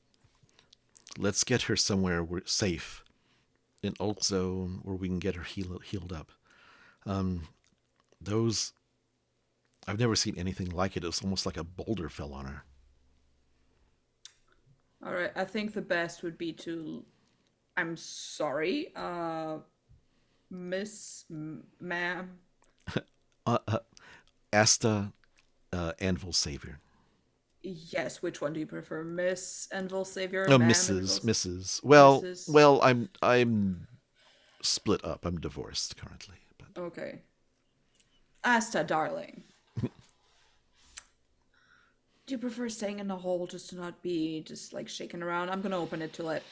Let's get her somewhere where it's safe, and also where we can get her healed up. Those, I've never seen anything like it. It was almost like a boulder fell on her. All right, I think the best would be to. I'm sorry, Ma'am. Asta Anvil Savior. Yes, which one do you prefer, Miss Envil Savior? No, Ma'am Mrs. Envil- Mrs. Mrs. Well, I'm split up. I'm divorced currently. But Okay. Asta, darling. Do you prefer staying in the hole just to not be just shaking around? I'm gonna open it to let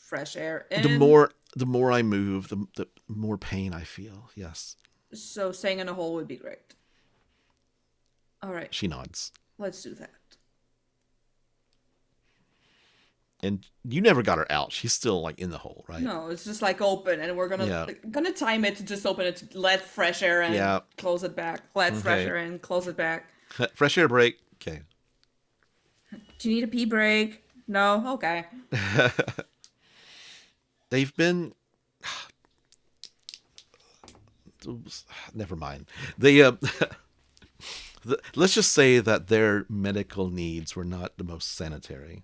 fresh air in. the more I move, the more pain I feel. Yes. So staying in a hole would be great. All right, She nods. let's do that. And you never got her out. She's still like in the hole, right? No, it's just like open, and we're Yeah. gonna time it to just open it, to let fresh air in, Yeah. close it back. Let fresh Okay. air in, close it back. Fresh air break. Okay. Do you need a pee break? No? Okay. They've been. Oops, never mind. They. Let's just say that their medical needs were not the most sanitary.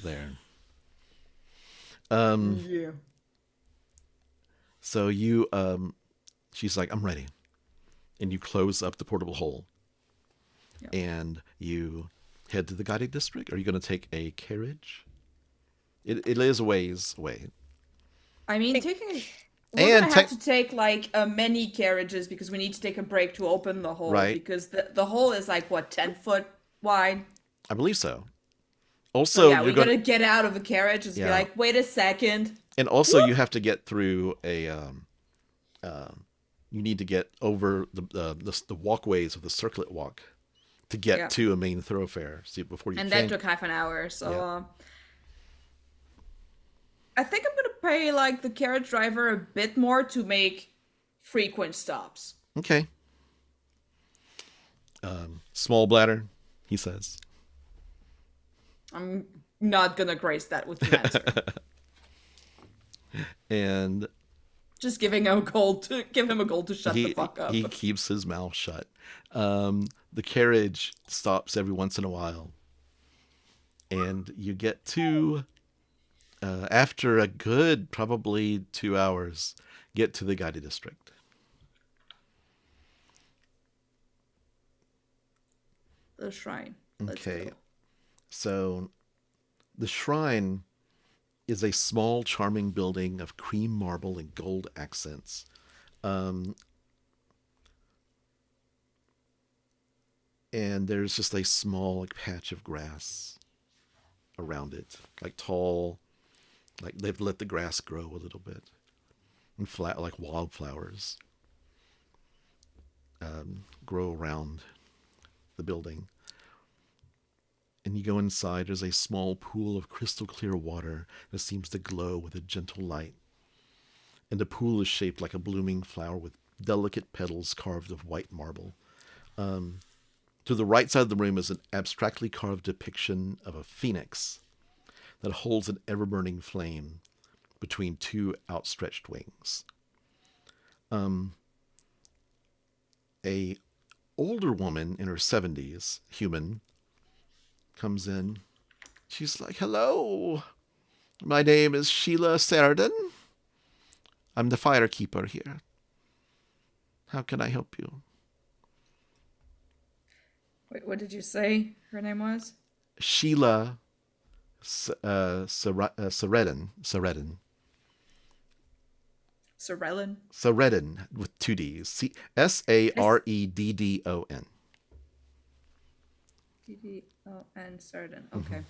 There. Yeah. So you. She's like, I'm ready, and you close up the portable hole, and you head to the guided district. Are you going to take a carriage? It is a ways away. I mean, Think- we're And gonna have to take like many carriages because we need to take a break to open the hole. Right. Because the hole is like what, 10 foot wide. I believe so. So Also, yeah, you're we going gotta get out of the carriage and be Yeah. like, wait a second. and also you have to get through a. You need to get over the walkways of the circlet walk to get Yeah. to a main thoroughfare. See before you And can. that took half an hour. So Yeah. I think I'm gonna pay like the carriage driver a bit more to make frequent stops. Okay. Small bladder, he says. I'm not gonna grace that with the answer. And Just give him a goal to shut the fuck up. he keeps his mouth shut. The carriage stops every once in a while. And you get to, after a good probably 2 hours, get to the guided district. The shrine. Let's Okay. go. So the shrine is a small, charming building of cream marble and gold accents. And there's just a small patch of grass around it, like tall, like they've let the grass grow a little bit, and flat like wildflowers grow around the building. And you go inside, there's a small pool of crystal clear water that seems to glow with a gentle light. And the pool is shaped like a blooming flower with delicate petals carved of white marble. To the right side of the room is an abstractly carved depiction of a phoenix that holds an ever-burning flame between two outstretched wings. A older woman in her 70s, human, comes in. She's like, hello, my name is Sheila Sheridan. I'm the firekeeper here. How can I help you? Wait, what did you say her name was? Sheila Sheridan. Sorellin? Sheridan with two D's. Sareddon. D-D-O-N, Sheridan. Okay.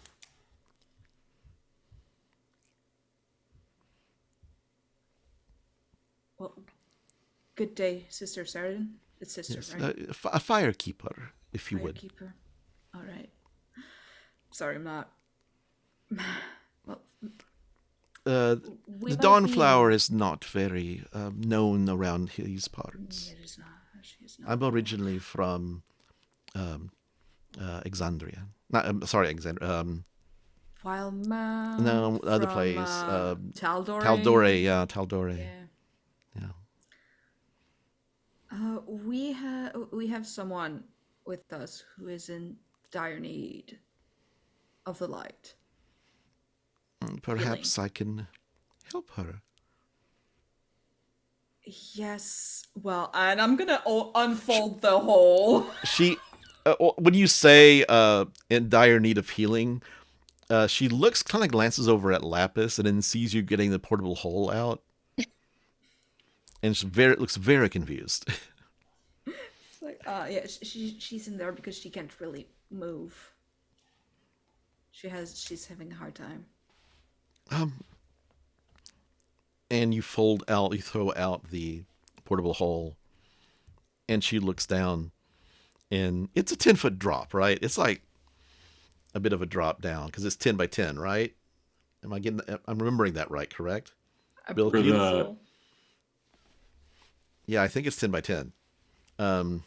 Well, good day, Sister Sheridan. It's Sister, Yes, right? a firekeeper, if you would. Firekeeper. All right. Sorry, I'm not. Well, The we might Dawnflower be- is not very known around these parts. It is not. She is not. I'm originally from Exandria. Not, sorry, Exandria. Wild Man. No, other from, place. Taldor. Taldore, yeah, Taldore. Yeah. Yeah. We have someone with us who is in dire need of the light. Perhaps I can help her. Yes. Well, and I'm gonna unfold the whole. She, when you say in dire need of healing, she looks, kind of glances over at Laphus and then sees you getting the portable hole out. And she looks very confused. It's like, yeah, she's in there because she can't really move. She's having a hard time. And you throw out the portable hole, and she looks down, and it's a 10-foot drop, right? It's like a bit of a drop down because it's 10 by 10, right? I'm remembering that right, correct? I Bill, believe can you- so. Yeah, I think it's 10 by 10. How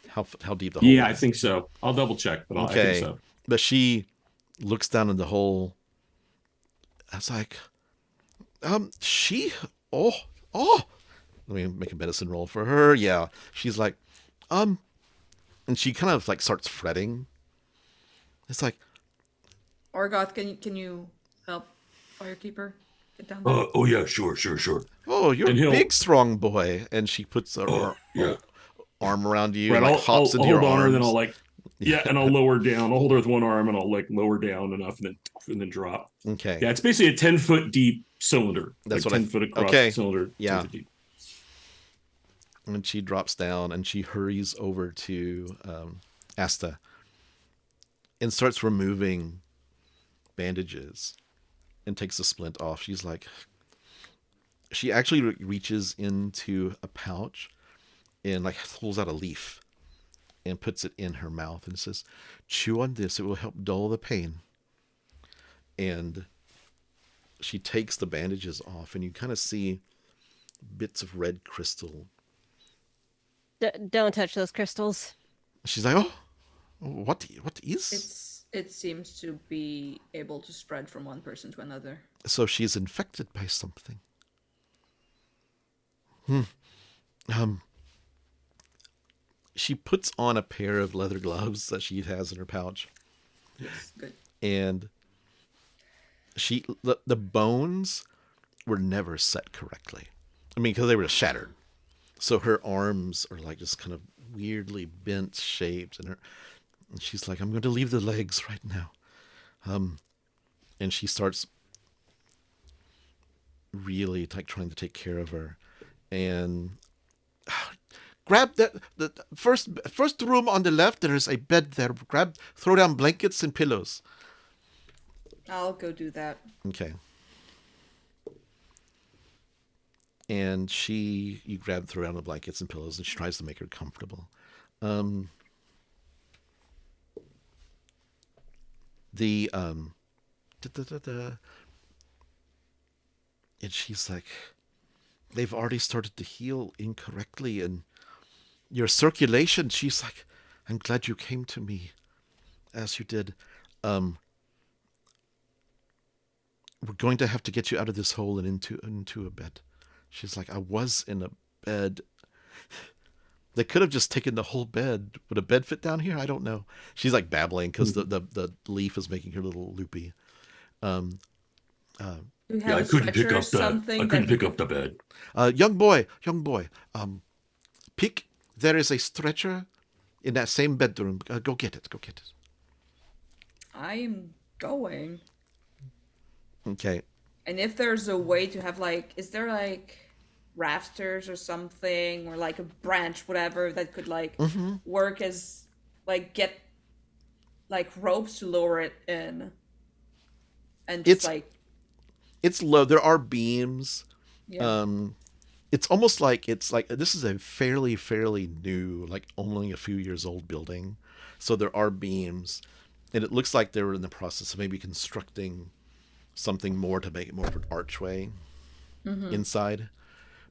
deep the hole is. Yeah, I think so. I'll double check, but I Okay. think so. But she looks down in the hole. I was like, oh, let me make a medicine roll for her. Yeah. She's like, and she kind of like starts fretting. It's like, Orgoth, can you help Firekeeper get down there? Oh yeah, sure. oh, you're And a he'll- big, strong boy. And she puts her Yeah. arm around you Right, and like I'll hops into hold your on her, arms. and then I'll like, and I'll lower down. I'll hold her with one arm, and I'll like lower down enough, and then drop. Okay. Yeah, it's basically a 10-foot deep cylinder. That's like what I- 10 foot across okay. cylinder. 10 Yeah. foot deep. And she drops down and she hurries over to Asta and starts removing bandages and takes a splint off. She's like, she actually reaches into a pouch and like pulls out a leaf and puts it in her mouth and says, chew on this. It will help dull the pain. And she takes the bandages off and you kind of see bits of red crystal. Don't touch those crystals. She's like, oh, what is? It seems to be able to spread from one person to another. So she's infected by something. She puts on a pair of leather gloves that she has in her pouch, Yes, good. and the bones were never set correctly. I mean, because they were shattered. So her arms are like just kind of weirdly bent shaped, and she's like, I'm going to leave the legs right now. And she starts really like trying to take care of her, and grab the first room on the left. There is a bed there. Throw down blankets and pillows. I'll go do that. Okay. And you throw down the blankets and pillows, and she tries to make her comfortable. And she's like, they've already started to heal incorrectly, and your circulation. She's like, I'm glad you came to me, as you did. We're going to have to get you out of this hole and into a bed. She's like, I was in a bed. They could have just taken the whole bed. Would a bed fit down here? I don't know. She's like babbling because the leaf is making her a little loopy. Do we have Yeah, I a couldn't pick stretcher or up the. something? I couldn't that- pick up the bed. Young boy. Pick. There is a stretcher in that same bedroom. Go get it. I am going. Okay. And if there's a way to have is there rafters or something, or like a branch, whatever, that could work as get ropes to lower it in, and just It's low. There are beams. yeah. It's almost like this is a fairly new, like only a few years old building. So there are beams, and it looks like they were in the process of maybe constructing something more to make it more of an archway inside.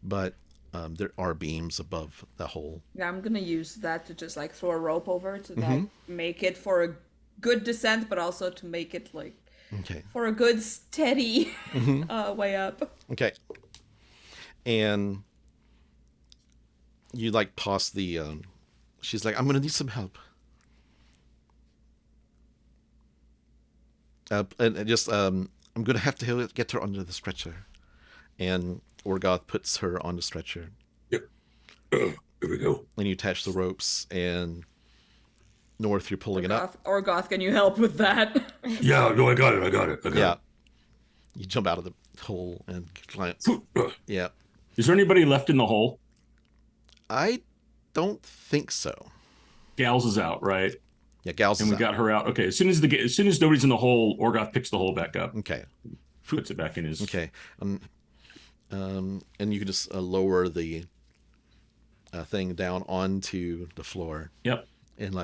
But there are beams above the hole. Yeah, I'm gonna use that to just throw a rope over to make it for a good descent, but also to make it Okay. for a good steady way up. Okay. And you toss the she's like, I'm gonna need some help. And just I'm gonna have to get her onto the stretcher. And Orgoth puts her on the stretcher. Yep. Here we go. And you attach the ropes, and North, you're pulling it up. Orgoth, can you help with that? Yeah, no, I got it. Yeah. You jump out of the hole and climb. Yeah. Is there anybody left in the hole? I don't think so. Gals is out, right? Yeah, Gals And is we out. got her out. Okay, as soon as nobody's in the hole, Orgoth picks the hole back up, Okay. puts it back in his. Okay. And you can just lower the thing down onto the floor. Yep. And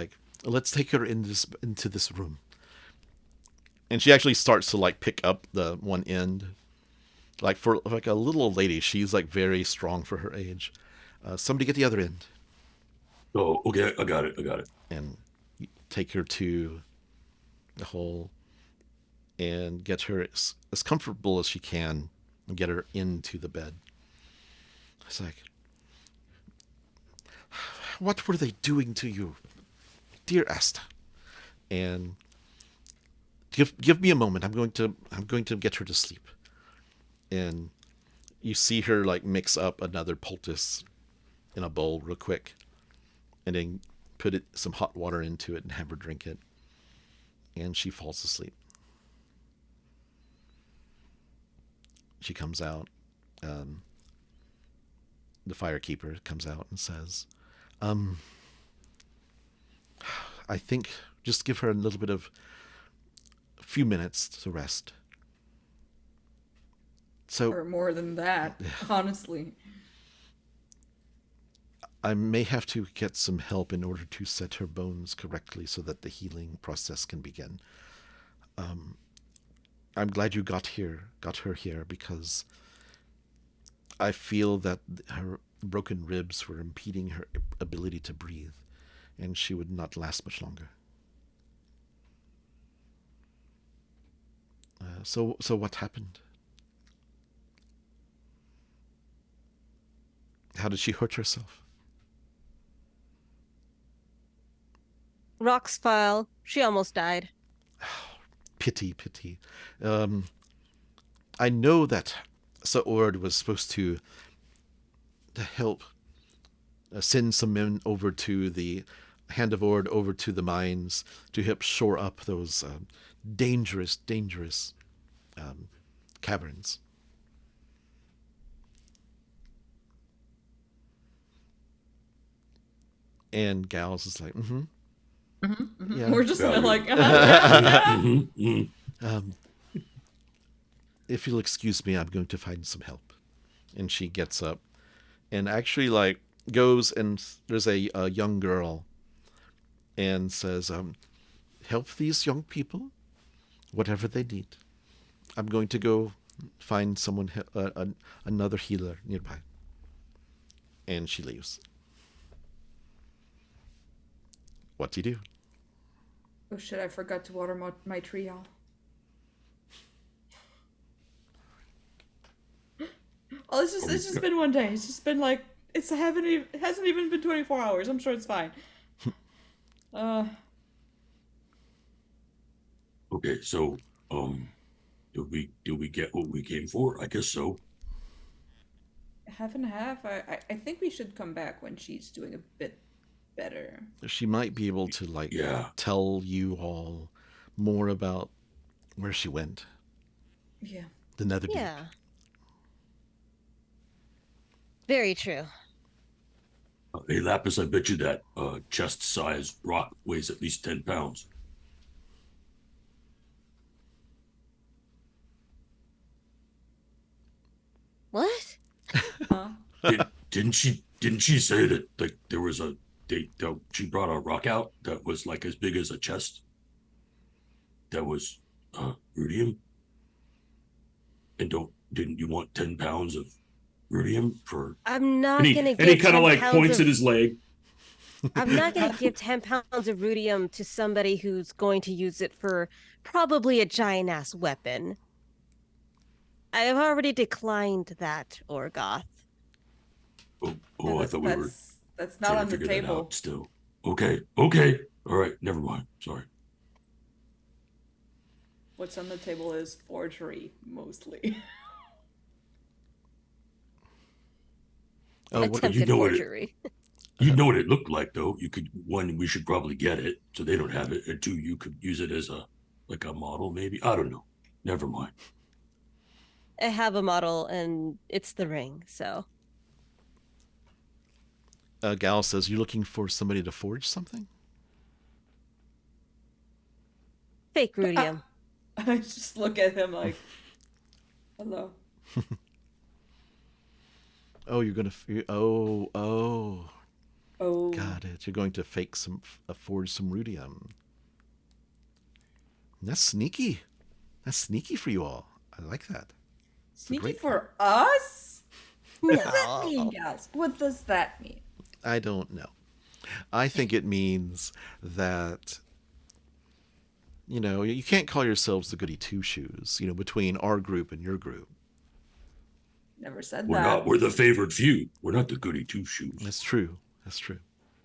let's take her into this room. And she actually starts to like pick up the one end. Like for like a little old lady, she's like very strong for her age. Somebody get the other end Oh, okay, I got it. and take her to the hole and get her as comfortable as she can and get her into the bed. It's like, what were they doing to you, dear Asta? And give me a moment. I'm going to get her to sleep. And you see her like mix up another poultice in a bowl real quick, and then put some hot water into it and have her drink it. And she falls asleep. She comes out. The firekeeper comes out and says, I think just give her a little bit of a few minutes to rest. So Or more than that, honestly. I may have to get some help in order to set her bones correctly so that the healing process can begin. I'm glad you got her here, because I feel that her broken ribs were impeding her ability to breathe, and she would not last much longer. So what happened? How did she hurt herself? Rocks fell. She almost died. Pity. I know that Sir Ord was supposed to help send some men over to the Hand of Ord, over to the mines, to help shore up those dangerous caverns. And Gals is like, yeah. We're just like, If you'll excuse me, I'm going to find some help. And she gets up and actually like goes, and there's a young girl, and says, help these young people, whatever they need. I'm going to go find someone, another healer nearby. And she leaves. What do you do? oh shit, I forgot to water my tree, y'all. Oh, it's just been one day. It's just been like, it hasn't even been 24 hours. I'm sure it's fine. Okay, so did we get what we came for? I guess so. Half and half. I think we should come back when she's doing a bit better. She might be able to tell you all more about where she went. Yeah. The Netherdeep. Yeah. Very true. Hey, Laphus, I bet you that chest-sized rock weighs at least 10 pounds. What? Huh? Didn't she say that like there was she brought a rock out that was like as big as a chest? That was rudium? And didn't you want 10 pounds of rudium for? I'm not And gonna he give kind of 10 like pounds points of, at his leg. I'm not gonna give 10 pounds of rudium to somebody who's going to use it for probably a giant ass weapon. I have already declined that, Orgoth. Oh, I thought we were That's not trying on to the figure that table. out still. Okay. All right, never mind. Sorry. What's on the table is forgery, mostly. Oh, what, Attempted know what forgery. You know what it looked like, though. You could, one, we should probably get it so they don't have it, and two, you could use it as a model, maybe. I don't know. Never mind. I have a model, and it's the ring, so. Gal says, you're looking for somebody to forge something? Fake rudium. I just look at him like, hello. Oh, you're gonna. Oh. Oh. Got it. You're going to forge some rudium. That's sneaky. That's sneaky for you all. I like that. Sneaky great for us? What does that No. mean, guys? What does that mean? I don't know. I think it means that, you can't call yourselves the goody two shoes, between our group and your group. Never said We're that. not. We're the favored few. We're not the goody two shoes. That's true. That's true.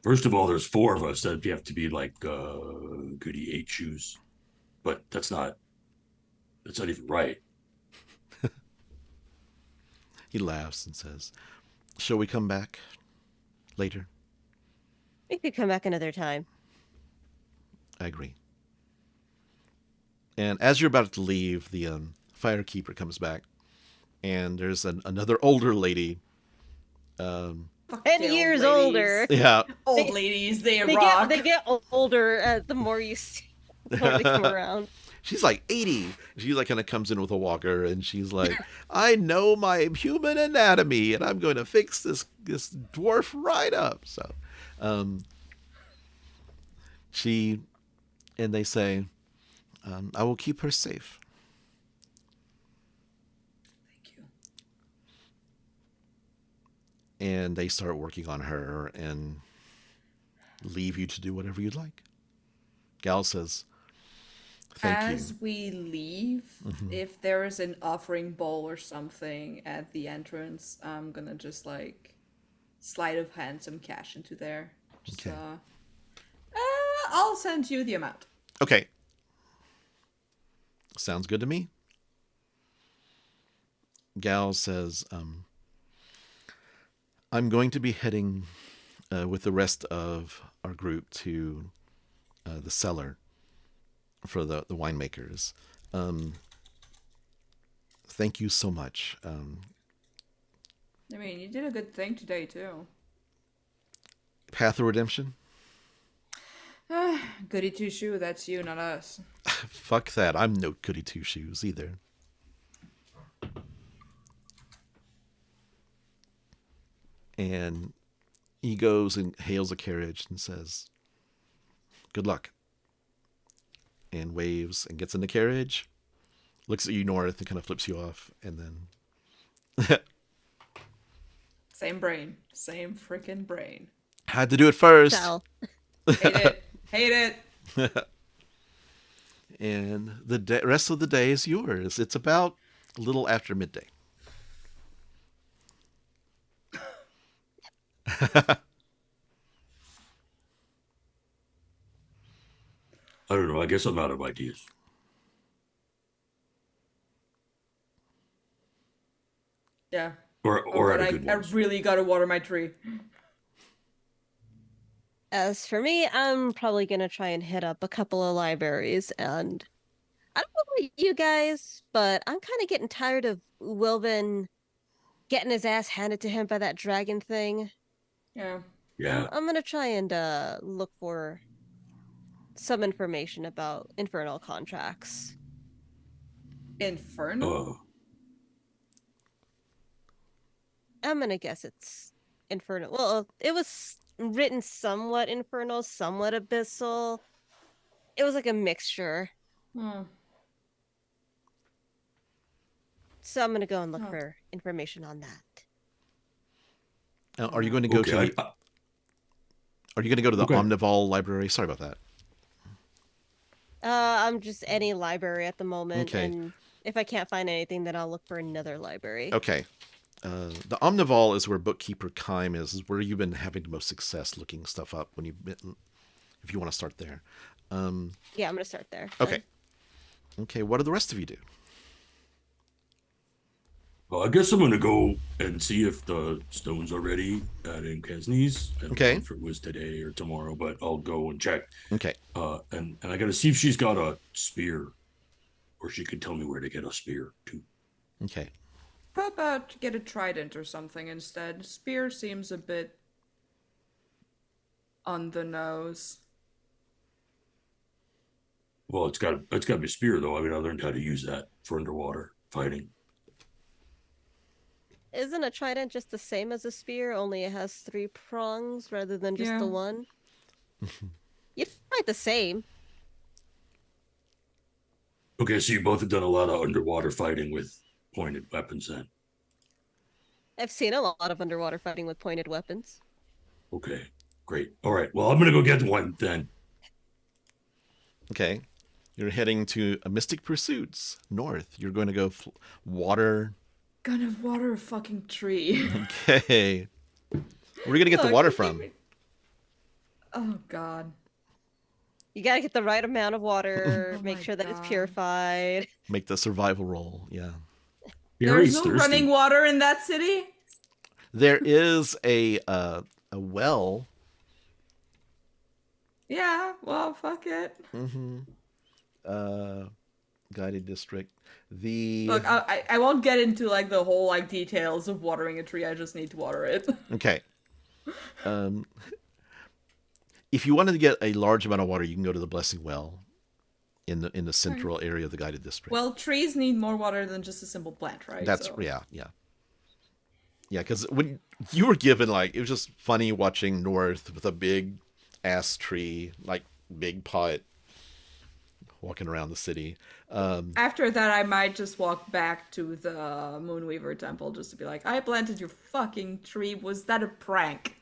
First of all, there's 4 of us that you have to be like goody 8 shoes, but that's not even right. He laughs and says, "Shall we come back later?" We could come back another time. I agree. And as you're about to leave, the firekeeper comes back, and there's another older lady. Fuck 10 the old years ladies. older. Yeah, Old ladies, they They rock. get older the more you see, the more they come around. she's like 80. She like kind of comes in with a walker, and she's like, "I know my human anatomy, and I'm going to fix this dwarf right up." So, they say, "I will keep her safe." Thank you. And they start working on her and leave you to do whatever you'd like. Gal says, "Thank As you." we leave, if there is an offering bowl or something at the entrance, I'm gonna just like slide of hand some cash into there. Just, Okay. I'll send you the amount. Okay. Sounds good to me. Gal says, "I'm going to be heading with the rest of our group to the cellar for the winemakers. Thank you so much." I mean, you did a good thing today too. Path of Redemption? Goody two shoe, that's you, not us. Fuck that. I'm no goody two shoes either. And he goes and hails a carriage and says, "Good luck." And waves and gets in the carriage, looks at you north and kind of flips you off, and then Same brain. Same freaking brain. had to do it first. Sal. Hate it. Hate it. And the rest of the day is yours. It's about a little after midday. I don't know. I guess I'm out of ideas. Yeah. Or but out of good I ones. really gotta water my tree. As for me, I'm probably gonna try and hit up a couple of libraries, and I don't know about you guys, but I'm kind of getting tired of Wilvan getting his ass handed to him by that dragon thing. Yeah. Yeah. I'm gonna try and look for some information about infernal contracts. Inferno? I'm gonna guess it's infernal. Well, it was written somewhat infernal, somewhat abyssal. It was like a mixture. Hmm. So I'm gonna go and look Huh. for information on that. Now, are you going to go to Okay. the? Are you going to go to the Okay. Omnival library? Sorry about that. I'm just any library at the moment, Okay. and if I can't find anything, then I'll look for another library. Okay. The Omnival is where Bookkeeper Kime is where you've been having the most success looking stuff up when you've been, if you want to start there. Yeah, I'm gonna start there. Okay. Okay, what do the rest of you do? Well, I guess I'm gonna go and see if the stones are ready at Kesney's. I don't Okay. know if it was today or tomorrow, but I'll go and check. Okay. And I gotta see if she's got a spear, or she could tell me where to get a spear too. Okay. How about get a trident or something instead? Spear seems a bit on the nose. Well, it's got to be a spear though. I mean, I learned how to use that for underwater fighting. Isn't a trident just the same as a spear, only it has 3 prongs rather than just Yeah. the one? You fight the same. Okay, so you both have done a lot of underwater fighting with pointed weapons then. I've seen a lot of underwater fighting with pointed weapons. Okay, great. All right, well, I'm going to go get one then. Okay. You're heading to Mystic Pursuits north. You're going to go water. Gonna water a fucking tree. Okay. Where are you going to get the Look, water you from? gave me- Oh god. You gotta get the right amount of water, Oh make my sure that it's God. purified. Make the survival roll. Yeah. Gary's There's no thirsty. running water in that city? There is a well. Yeah, well, fuck it. Mm-hmm. Guided district. The Look, I won't get into like the whole like details of watering a tree. I just need to water it. Okay. If you wanted to get a large amount of water, you can go to the Blessing Well in the central area of the guided district. Well, trees need more water than just a simple plant, right? That's So- yeah. Because when you were given it was just funny watching North with a big ass tree, like big pot, walking around the city. After that, I might just walk back to the Moonweaver Temple just to be like, I planted your fucking tree. Was that a prank?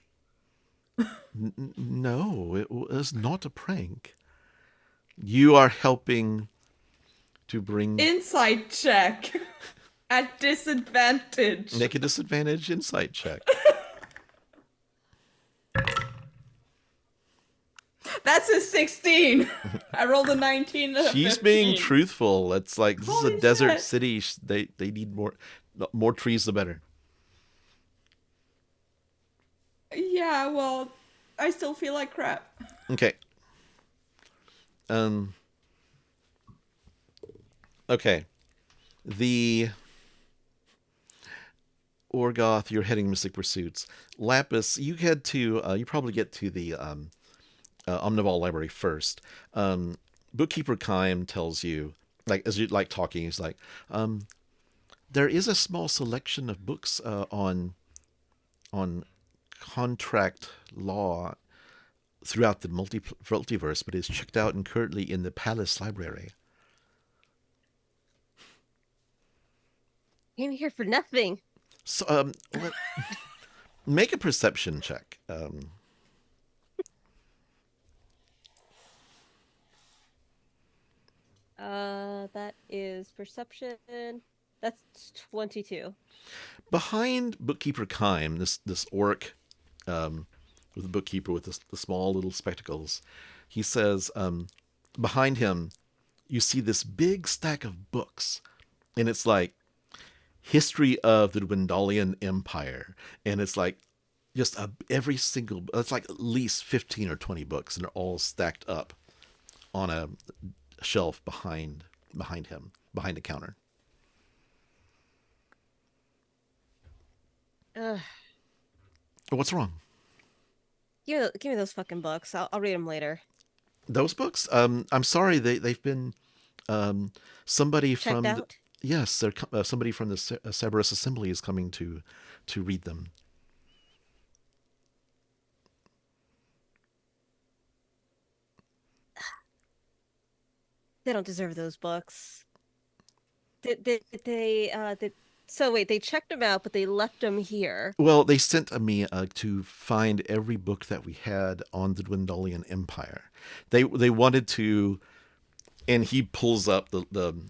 No, it was not a prank. You are helping to bring Insight check. At disadvantage. make a disadvantage insight check. That's a 16. I rolled a 19 and a She's 15. being truthful. It's like this is Holy a desert shit. city. They need more trees, the better. Yeah, well, I still feel like crap. Okay. Okay. The Orgoth, you're heading Mystic Pursuits. Laphus, you head to. You probably get to the Omnival Library first. Bookkeeper Kime tells you, as you talking, he's like, there is a small selection of books on contract law throughout the multiverse, but is checked out and currently in the Palace Library. Came here for nothing. So, make a perception check. That is perception. That's 22. Behind Bookkeeper Kime, this orc, with the bookkeeper with the small little spectacles, he says, behind him, you see this big stack of books, and it's like history of the Dwendalian Empire, and it's like just every single. It's like at least 15 or 20 books, and they're all stacked up on a shelf behind him, behind the counter. Ugh. What's wrong? Give me those fucking books. I'll read them later. Those books? I'm sorry, they've been somebody Checked from out? yes, they're somebody from the Cerberus Assembly is coming to read them. They don't deserve those books. So wait, they checked them out, but they left them here. Well, they sent me to find every book that we had on the Dwendalian Empire. They wanted to, and he pulls up the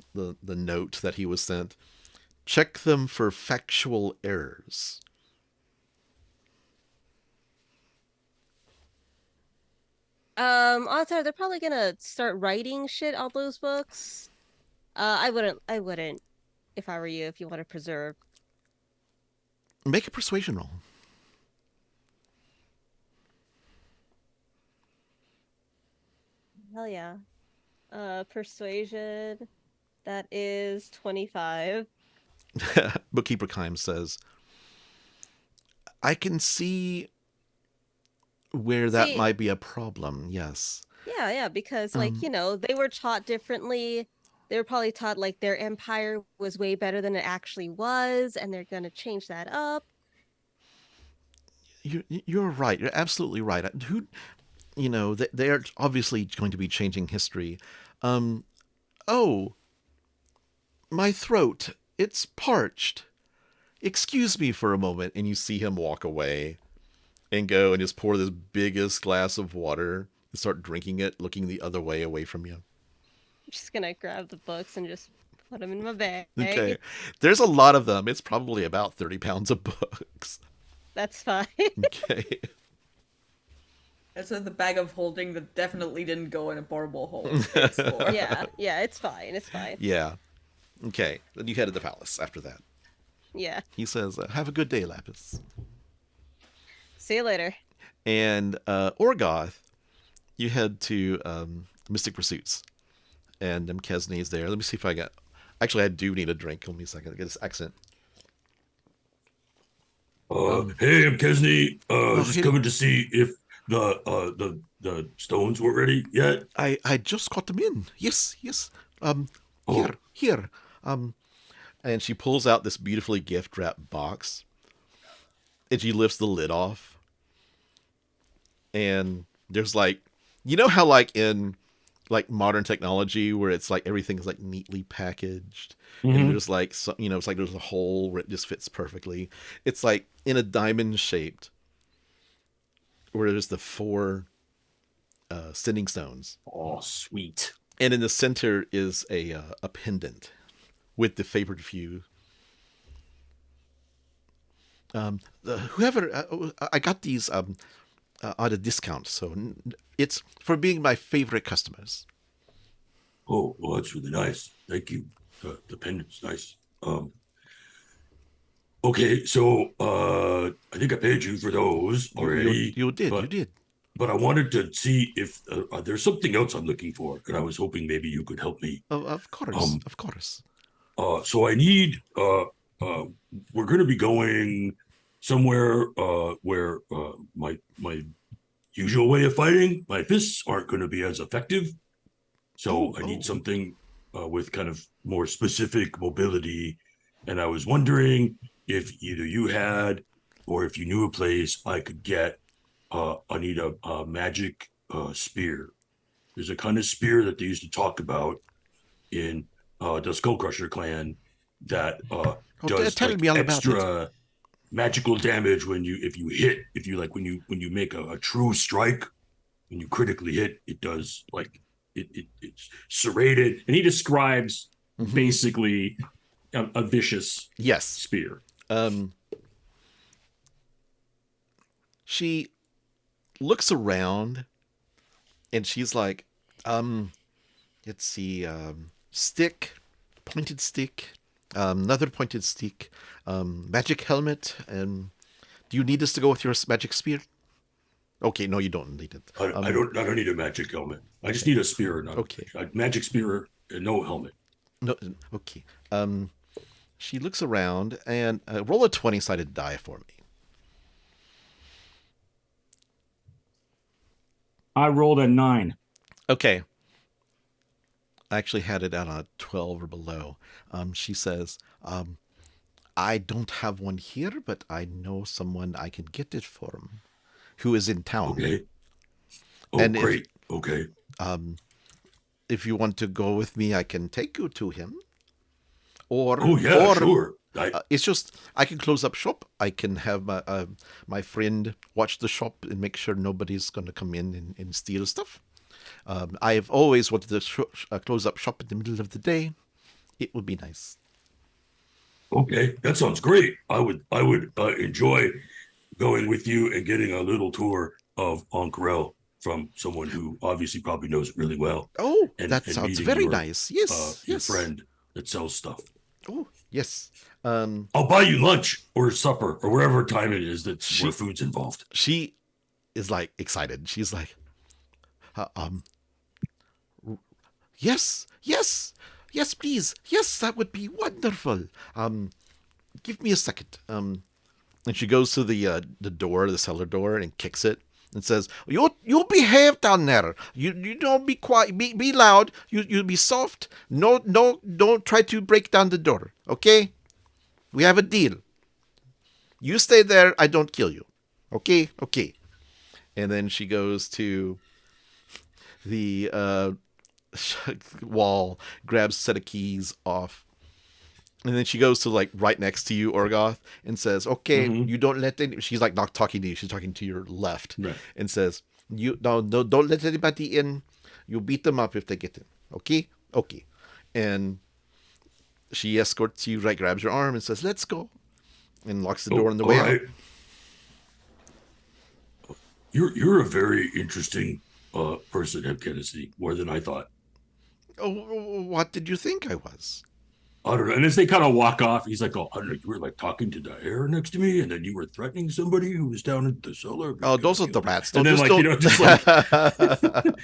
note that he was sent. Check them for factual errors. Odds are they're probably gonna start writing shit on those books. I wouldn't if I were you, if you want to preserve. Make a persuasion roll. Hell yeah. Persuasion. That is 25. Bookkeeper Kime says, I can see where that See- might be a problem, yes. Yeah, because Um, they were taught differently. They were probably taught like their empire was way better than it actually was, and they're gonna change that up. You're right. You're absolutely right. They're obviously going to be changing history. Oh, My throat, it's parched. Excuse me for a moment. And you see him walk away and go and just pour this biggest glass of water and start drinking it, looking the other way away from you. I'm just gonna grab the books and just put them in my bag. Okay. There's a lot of them. It's probably about 30 pounds of books. That's fine. Okay. That's the bag of holding that definitely didn't go in a portable hold space for. yeah, it's fine. It's fine. Yeah. Okay. Then you head to the palace after that. Yeah. He says, have a good day, Laphus. See you later. And Orgoth, you head to Mystic Pursuits. And Mkesne's there. Let me see if I got... Actually, I do need a drink. Let me a second. I get this accent. Hey, I'm Kesney. Just hey. coming to see if the stones were ready yet. I just got them in. Yes. Oh. Here. And she pulls out this beautifully gift wrapped box. And she lifts the lid off. And there's like, you know how like in like modern technology where it's like everything is like neatly packaged, and there's like some, it's like there's a hole where it just fits perfectly. It's like in a diamond shaped, where there's the 4 sending stones. Oh, sweet. And in the center is a pendant with the Favoured Few. I got these at a discount, so it's for being my favorite customers. Oh, well, that's really nice. Thank you. The pendant's nice. Okay, so I think I paid you for those already. You did. But I wanted to see if there's something else I'm looking for, and I was hoping maybe you could help me. Oh, of course. So I need. We're going to be going somewhere where my usual way of fighting, my fists aren't going to be as effective. So I need something with kind of more specific mobility. And I was wondering if either you had, or if you knew a place I could get. I need a magic spear. There's a kind of spear that they used to talk about in the Skullcrusher clan that does tell like me all about extra magical damage when you make a true strike, when you critically hit, it does like it's serrated. And he describes basically a vicious Yes. spear. She looks around and she's like, let's see, pointed stick, another pointed stick, magic helmet. Do you need this to go with your magic spear? Okay, no, you don't need it. I don't need a magic helmet. I just need a spear. Okay. A magic spear and no helmet. No, okay. She looks around and roll a 20-sided die for me. I rolled a 9. Okay. I actually had it out on a 12 or below. She says, I don't have one here, but I know someone I can get it for him, who is in town. Okay. Oh, And great. Okay. If you want to go with me, I can take you to him. Or Sure. it's just I can close up shop. I can have my friend watch the shop and make sure nobody's going to come in and steal stuff. I've always wanted to close up shop in the middle of the day. It would be nice. Okay, that sounds great. I would enjoy going with you and getting a little tour of Ank'Rel from someone who obviously probably knows it really well. Oh, And that sounds meeting very your, nice. Yes, your yes. friend that sells stuff. Oh, yes. I'll buy you lunch or supper or whatever time it is where food's involved. She is like excited. She's like, yes, please. Yes, that would be wonderful. Give me a second. And she goes to the door, the cellar door, and kicks it and says, "You behave down there. You don't be quiet. Be loud. You be soft. No, don't try to break down the door. Okay? We have a deal. You stay there. I don't kill you. Okay? Okay." And then she goes to the wall, grabs a set of keys off And then she goes to like right next to you, Orgoth, and says, "Okay, Mhm. you don't let any." She's like not talking to you. She's talking to your left, Right. and says, "You no, don't let anybody in. You beat them up if they get in. Okay, okay." And she escorts you, right, grabs your arm, and says, "Let's go," and locks the door on the all way right. out. You're a very interesting person, Kennedy, more than I thought. Oh, what did you think I was? I don't know. And as they kind of walk off, he's like, "Oh, I don't know, you were like talking to the air next to me, and then you were threatening somebody who was down in the cellar." Oh, those are the rats. And Don't then, just like, don't. just like,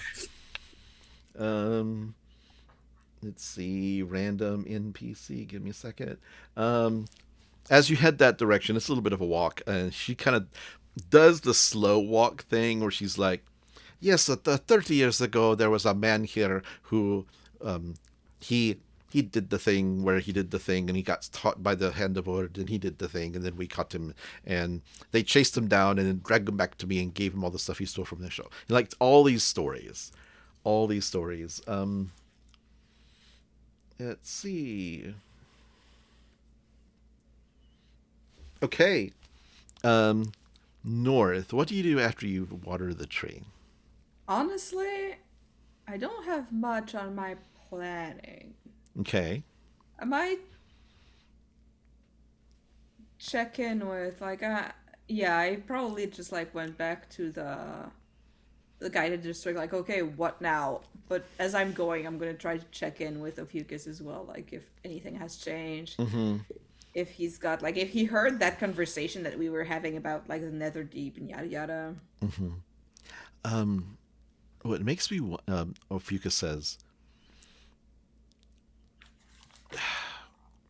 Let's see. Random NPC. Give me a second. As you head that direction, it's a little bit of a walk, and she kind of does the slow walk thing where she's like, "Yes, 30 years ago, there was a man here who, he did the thing where he did the thing, and he got caught by the hand of Ord, and he did the thing, and then we caught him, and they chased him down and then dragged him back to me and gave him all the stuff he stole from the show." And like all these stories. Let's see. Okay. North, what do you do after you water the tree? Honestly, I don't have much on my planning. Okay. I might check in with like yeah, I probably just like went back to the guided district, like, okay, what now? But as I'm going, I'm gonna try to check in with Ophiuchus as well, like if anything has changed. Mm-hmm. If he's got like if he heard that conversation that we were having about like the Netherdeep and yada yada. Mm-hmm. What makes me Ophiuchus says,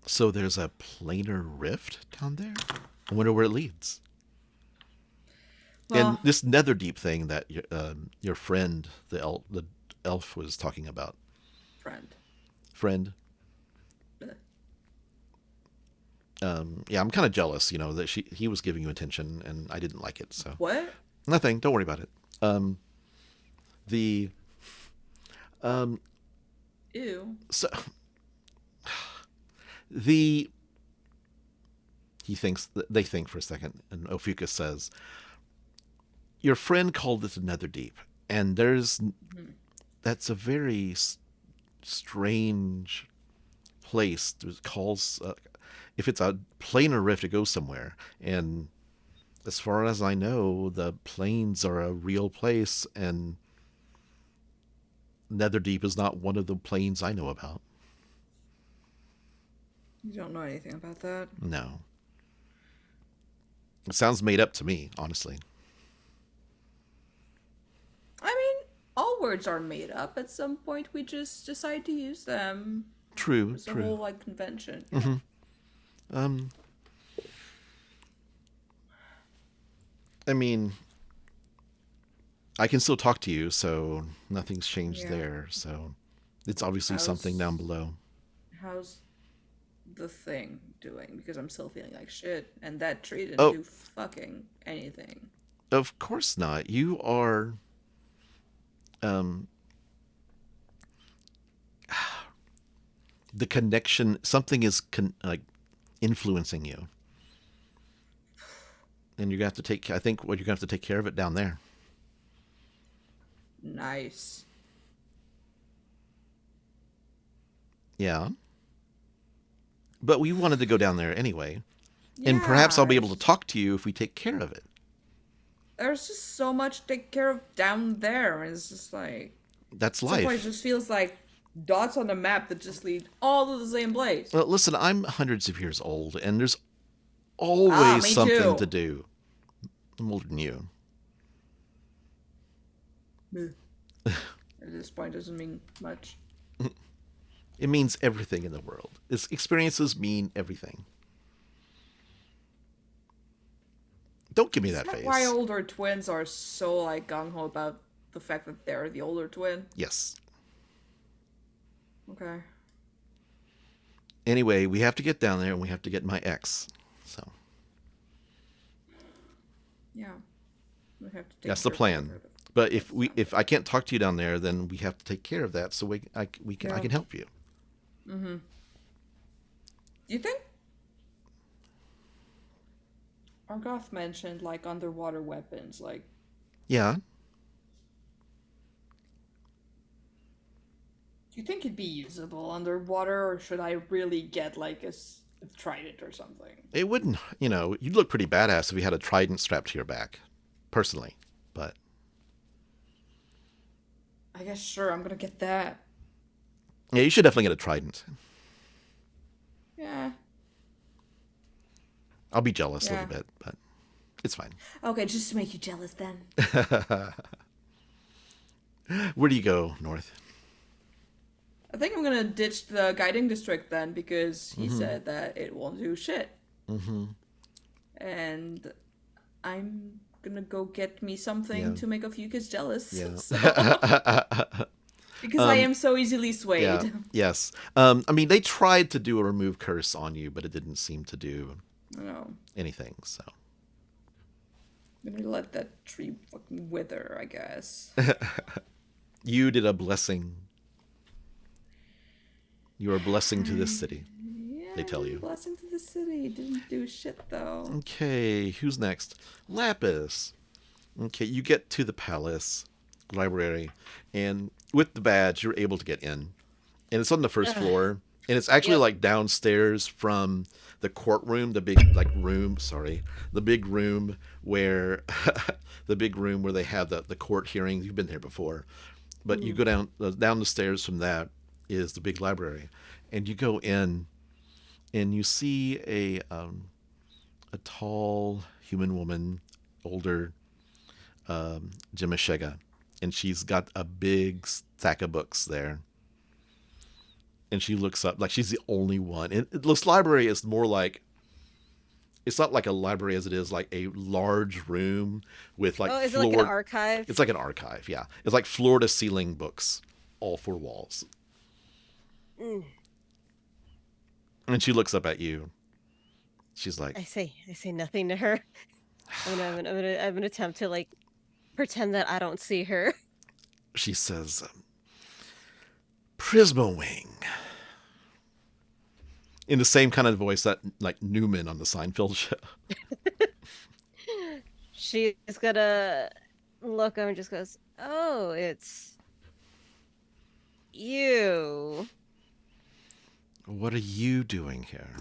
so there's a planar rift down there? I wonder where it leads. And Well, this Netherdeep thing that your friend, the elf, was talking about. Friend. Yeah, I'm kind of jealous, that he was giving you attention and I didn't like it. So what? nothing. Don't worry about it. The Ew. so the they think for a second, and Ophiuchus says, your friend called it the Netherdeep, and that's a very strange place. It calls if it's a planar rift, it goes somewhere, and as far as I know, the planes are a real place, and Netherdeep is not one of the planes I know about. You don't know anything about that? No. It sounds made up to me, honestly. I mean, all words are made up. At some point, we just decide to use them. True, It's a true. whole like convention. I mean, I can still talk to you, so nothing's changed Yeah. there. So it's obviously something down below. How's the thing doing? Because I'm still feeling like shit, and that tree didn't Oh. do fucking anything. Of course not. You are, the connection. Something is like influencing you, and you're gonna have to take. I think what you're gonna have to take care of it down there. Nice. Yeah. But we wanted to go down there anyway. And perhaps I'll be able to talk to you if we take care of it. There's just so much to take care of down there. It's just like That's at some point life. it just feels like dots on the map that just lead all to the same place. Well, listen, I'm hundreds of years old, and there's always me something too. to do. I'm older than you. At this point, doesn't mean much. It means everything in the world. Its experiences mean everything. Don't give me that Is that face. why older twins are so like gung ho about the fact that they're the older twin? Yes. Okay. Anyway, we have to get down there, and we have to get my ex. So Yeah. We have to take that's the care of plan. it. But if I can't talk to you down there, then we have to take care of that so I can help you. Do you think Orgoth mentioned like underwater weapons? Like, Yeah. do you think it'd be usable underwater, or should I really get like a trident or something? It wouldn't, you'd look pretty badass if you had a trident strapped to your back, personally. But I guess sure, I'm gonna get that. yeah, you should definitely get a trident. Yeah. I'll be jealous a Yeah. little bit, but it's fine. Okay, just to make you jealous then. Where do you go, North? I think I'm gonna ditch the guiding district then, because he said that it won't do shit. Mm-hmm. And I'm gonna go get me something Yeah. to make a few kids jealous. Yeah. So, because I am so easily swayed. Yeah. Yes. I mean, they tried to do a remove curse on you, but it didn't seem to do No. anything. So I'm gonna let that tree fucking wither, I guess. you did a blessing. You are a blessing to this city. Yeah, They tell you. Blessing to the city. Didn't do shit though. Okay, who's next? Laphus. Okay, you get to the palace library, and with the badge, you're able to get in. And it's on the first floor, and it's actually Yep. like downstairs from the courtroom, the big the big room where the big room where they have the court hearings. You've been there before, but you go down the stairs from that is the big library, and you go in, and you see a tall human woman, older, Jimishega, and she's got a big stack of books there. And she looks up like she's the only one. And this library is more like, it's not like a library as it is like a large room with like is it floor. like an archive? It's like an archive, yeah. It's like floor to ceiling books, all four walls. Mm. And she looks up at you. She's like, I say nothing to her. I'm gonna attempt to like pretend that I don't see her. she says, Prismawing. In the same kind of voice that like Newman on the Seinfeld show. She's gonna look over and just goes, "Oh, it's you." What are you doing here?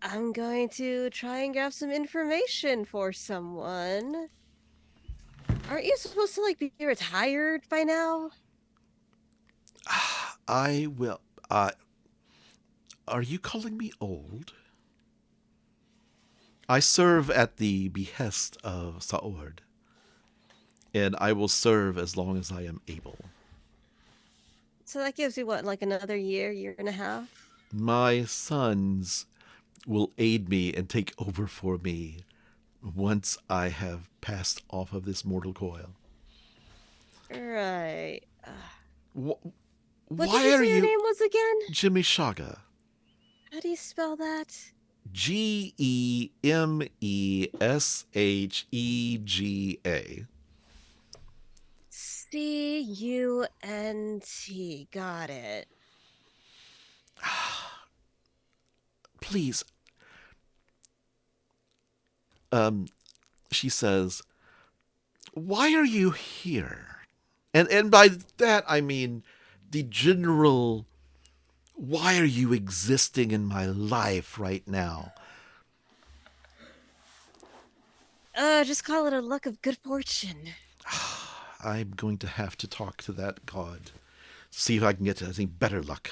I'm going to try and grab some information for someone. Aren't you supposed to like be retired by now? I will. Are you calling me old? I serve at the behest of Saord, and I will serve as long as I am able. So that gives you what, like another year and a half? My sons will aid me and take over for me once I have passed off of this mortal coil. Right. What What Why did you are say your you name was again? Jimmy Shaga? How do you spell that? Gemeshega. Cunt. Got it. Please. She says, why are you here? And by that I mean the general, why are you existing in my life right now? Just call it a luck of good fortune. I'm going to have to talk to that god. See if I can get any better luck.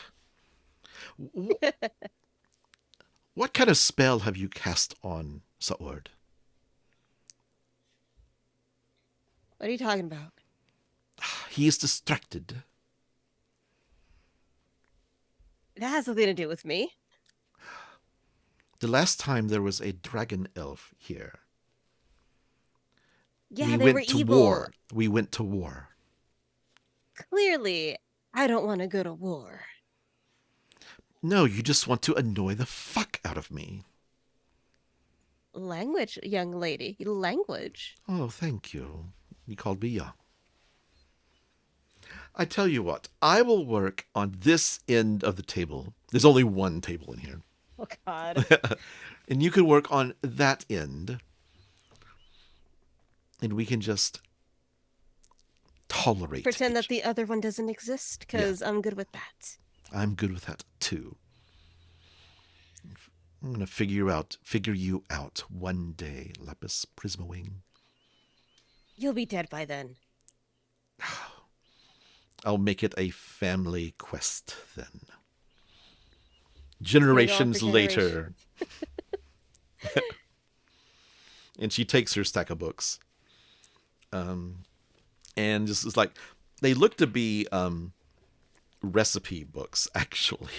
What kind of spell have you cast on Saord? What are you talking about? He is distracted. That has something to do with me. The last time there was a dragon elf here. Yeah, they were evil. War. We went to war. Clearly, I don't want to go to war. No, you just want to annoy the fuck out of me. Language, young lady. Language. Oh, thank you. You called me young. I tell you what, I will work on this end of the table. There's only one table in here. Oh God. And you can work on that end. And we can just tolerate Pretend that each- the other one doesn't exist, because I'm good with that. I'm good with that too. I'm gonna figure you out one day, Laphus Prismawing. You'll be dead by then. I'll make it a family quest then. Generations later. And she takes her stack of books. And just is like, they look to be recipe books, actually.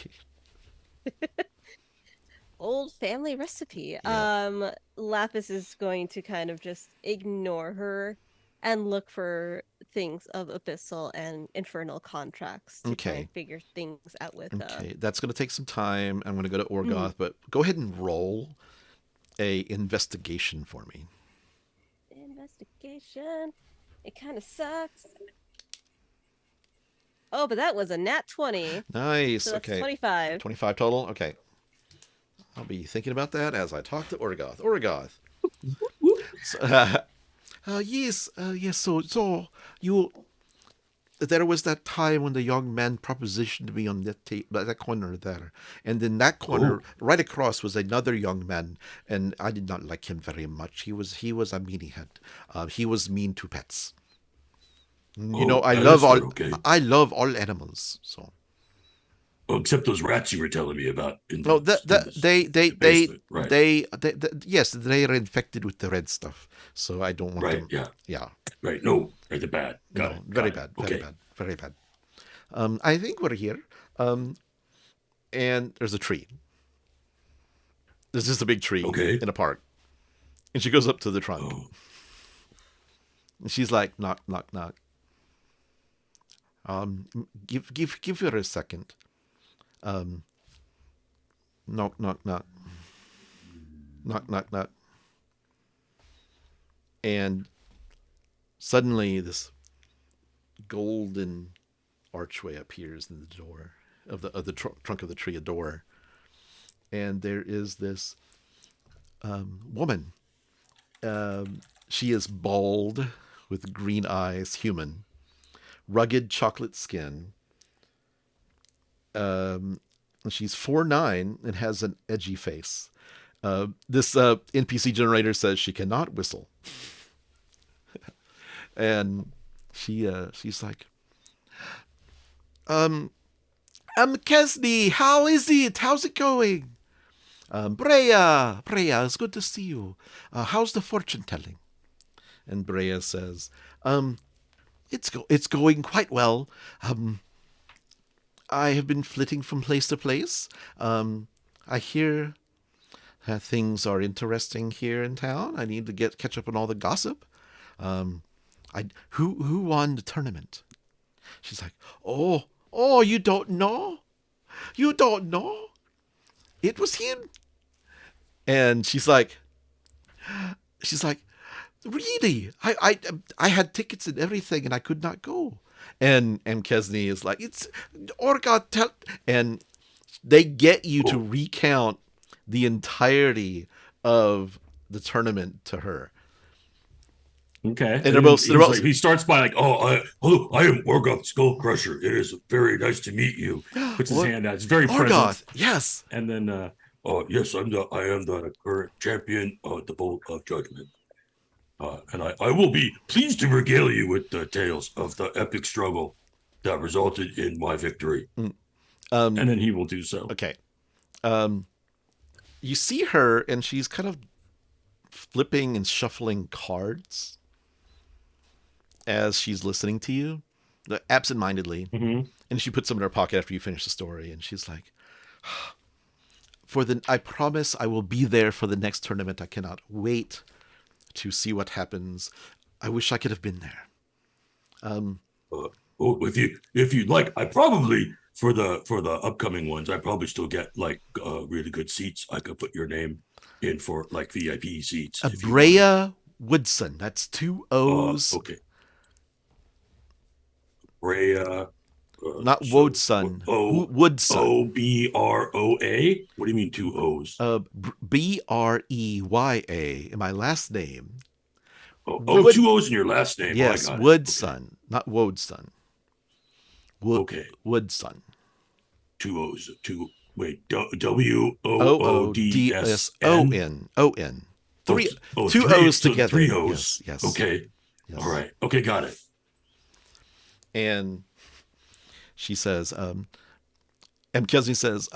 Old family recipe. Yeah. Laphus is going to kind of just ignore her and look for things of abyssal and infernal contracts to try Okay. and figure things out with. Okay, that's going to take some time. I'm going to go to Orgoth, but go ahead and roll a investigation for me. Investigation. It kind of sucks. Oh, but that was a nat 20. Nice. So that's Okay. 25. 25 total. Okay. I'll be thinking about that as I talk to Orgoth. Orgoth. Yes. Yes. So you. There was that time when the young man propositioned me on that corner there, and in that corner, right across, was another young man, and I did not like him very much. He was a meaniehead. He was mean to pets. You know, I love all. Okay. I love all animals. So. Oh, except those rats you were telling me about. No, they yes, they are infected with the red stuff. So I don't want them. Yeah. Yeah. Right. No, right, they're bad. Got it. Very bad. Very bad. I think we're here. And there's a tree. There's just a big tree in a park. And she goes up to the trunk. Oh. And she's like, knock, knock, knock. Give her a second. Knock, knock, knock. Knock, knock, knock. And suddenly this golden archway appears in the door of the trunk of the tree, a door. And there is this woman. She is bald with green eyes, human, rugged chocolate skin. She's 4'9" and has an edgy face. This NPC generator says she cannot whistle. And she's like, Kesney, how is it? How's it going? Brea, it's good to see you. How's the fortune telling? And Brea says, it's going quite well. I have been flitting from place to place. I hear things are interesting here in town. I need to catch up on all the gossip. Who won the tournament? She's like, oh, you don't know? You don't know? It was him. And she's like, really? I had tickets and everything, and I could not go. And Kesney is like, it's Orgoth. And they get you to recount the entirety of the tournament to her. Okay. And they're both like, he starts by like, hello, I am Orgoth Skullcrusher. It is very nice to meet you. Puts his hand out. It's very Orgoth, present. yes. And then yes, I am the current champion of the Bolt of Judgment. And I will be pleased to regale you with the tales of the epic struggle that resulted in my victory. and then he will do so. Okay. You see her, and she's kind of flipping and shuffling cards as she's listening to you, absentmindedly. Mm-hmm. And she puts them in her pocket after you finish the story, and she's like, I promise I will be there for the next tournament. I cannot wait to see what happens. I wish I could have been there. If you'd like, I probably for the upcoming ones, I probably still get like really good seats. I could put your name in for like VIP seats. Brea Woodson. That's 2 O's. Okay. Brea. Not Woodson. Woodson. Obroa. What do you mean 2 O's? Breya. My last name. Oh, 2 O's in your last name. Yes, I got Woodson, okay. Not Woodson. Okay. Woodson. 2 O's. Wait. WOODSN. ON. Two O's together. 3 O's. Yes. Okay. Yes. All right. Okay, got it. And she says, and Kesney says,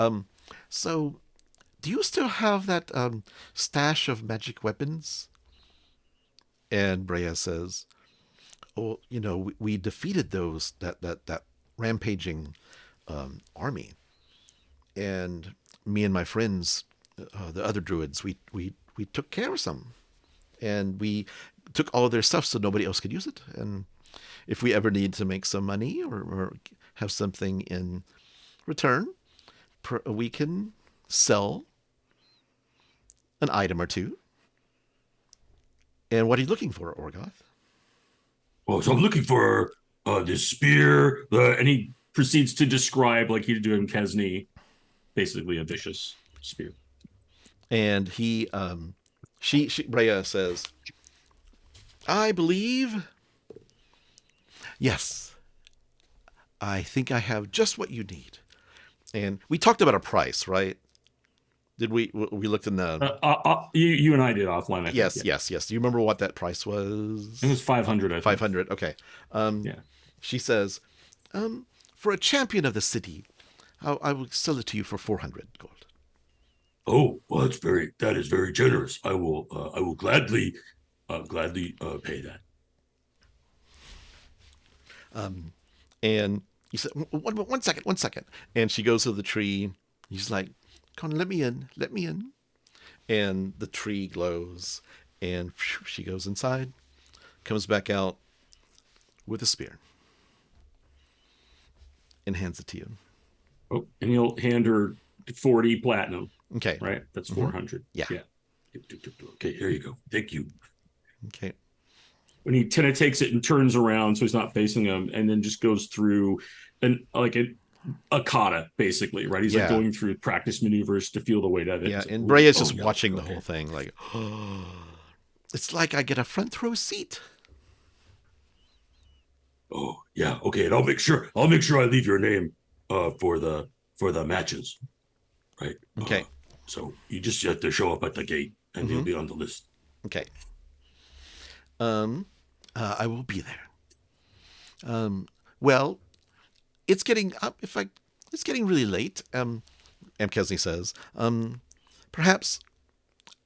so do you still have that stash of magic weapons? And Brea says, oh, we defeated that rampaging army. And me and my friends, the other druids, we took care of some. And we took all of their stuff so nobody else could use it. And if we ever need to make some money or have something in return, we can sell an item or two. And what are you looking for, Orgoth? Oh, so I'm looking for this spear. And he proceeds to describe, like he's doing Kesney, basically a vicious spear. And Brea says, I believe, yes, I think I have just what you need. And we talked about a price, right? Did we looked in the... you and I did offline. Yes. Do you remember what that price was? It was 500, I think. 500, okay. Yeah. She says, for a champion of the city, I will sell it to you for 400 gold. Oh, well, that is very generous. I will gladly pay that. And he said, one second. And she goes to the tree. He's like, come on, let me in. And the tree glows, and she goes inside, comes back out with a spear, and hands it to you. Oh, and he'll hand her 40 platinum. Okay. Right? That's 400. Yeah. Okay, here you go. Thank you. Okay. When he kind of takes it and turns around so he's not facing him, and then just goes through a kata, basically, right? He's like going through practice maneuvers to feel the weight of it. Yeah, and Brea's just watching the whole thing like, oh, it's like I get a front row seat. Oh, yeah. Okay, and I'll make sure I leave your name for the matches. Right. Okay. So you just have to show up at the gate and you'll be on the list. Okay. I will be there. Well, it's getting it's getting really late. M. Kesney says, perhaps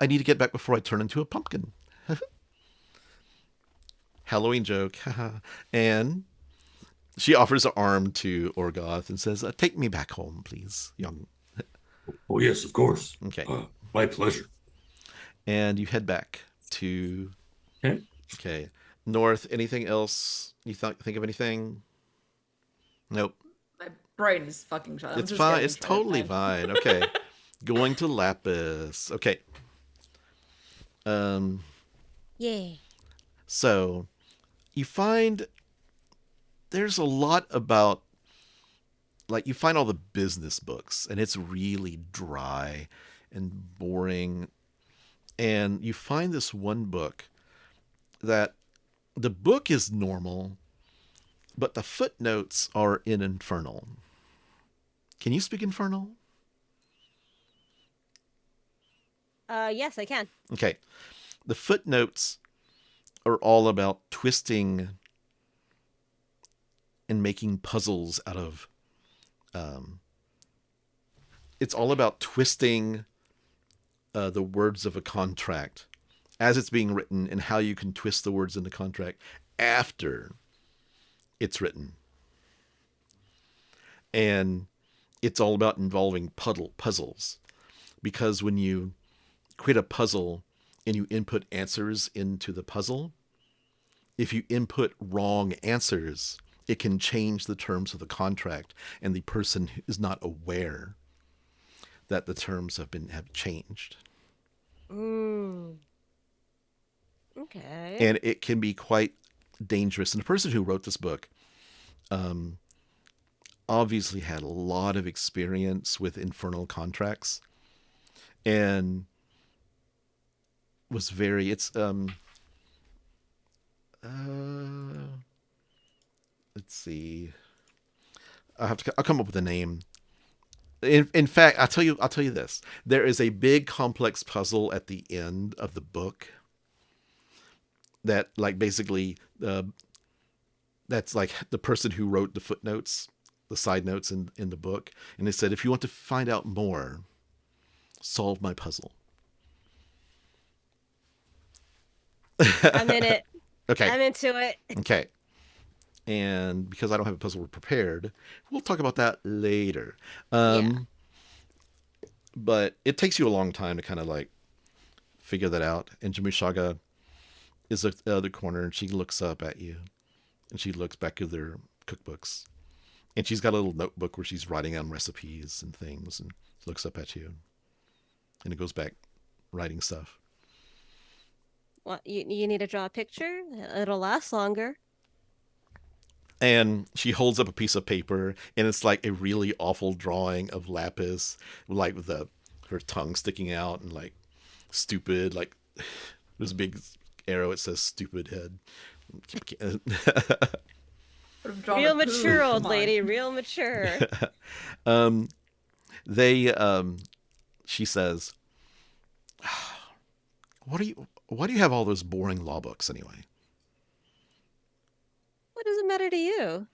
I need to get back before I turn into a pumpkin. Halloween joke. And she offers her arm to Orgoth and says, take me back home, please, young. Oh, yes, of course. Okay. My pleasure. And you head back to... Okay. North, anything else? You think of anything? Nope. My brain is fucking shut. It's fine. It's totally fine. Okay. Going to Laphus. Okay. Yay. So, you find there's a lot about, like, you find all the business books, and it's really dry and boring. And you find this one book that the book is normal, but the footnotes are in Infernal. Can you speak Infernal? Yes, I can. Okay. The footnotes are all about twisting and making puzzles out of... it's all about twisting the words of a contract as it's being written and how you can twist the words in the contract after it's written. And it's all about involving puzzles. Because when you create a puzzle and you input answers into the puzzle, if you input wrong answers, it can change the terms of the contract, and the person is not aware that the terms have changed. Okay. And it can be quite dangerous. And the person who wrote this book obviously had a lot of experience with infernal contracts, and was very. Let's see. I'll come up with a name. In fact, I'll tell you this. There is a big complex puzzle at the end of the book that, like, basically, that's like the person who wrote the footnotes, the side notes in the book, and they said, if you want to find out more, solve my puzzle. I'm in it. Okay. I'm into it. Okay. And because I don't have a puzzle prepared, we'll talk about that later. But it takes you a long time to kind of like figure that out. And Jamushaga is at the other corner, and she looks up at you, and she looks back at their cookbooks, and she's got a little notebook where she's writing down recipes and things, and looks up at you, and it goes back writing stuff. What, you need to draw a picture? It'll last longer. And she holds up a piece of paper, and it's like a really awful drawing of Laphus, like with her tongue sticking out, and like stupid, like there's a big arrow. It says "stupid" head. Real mature, old lady. Real mature. She says, why do you have all those boring law books anyway? What does it matter to you?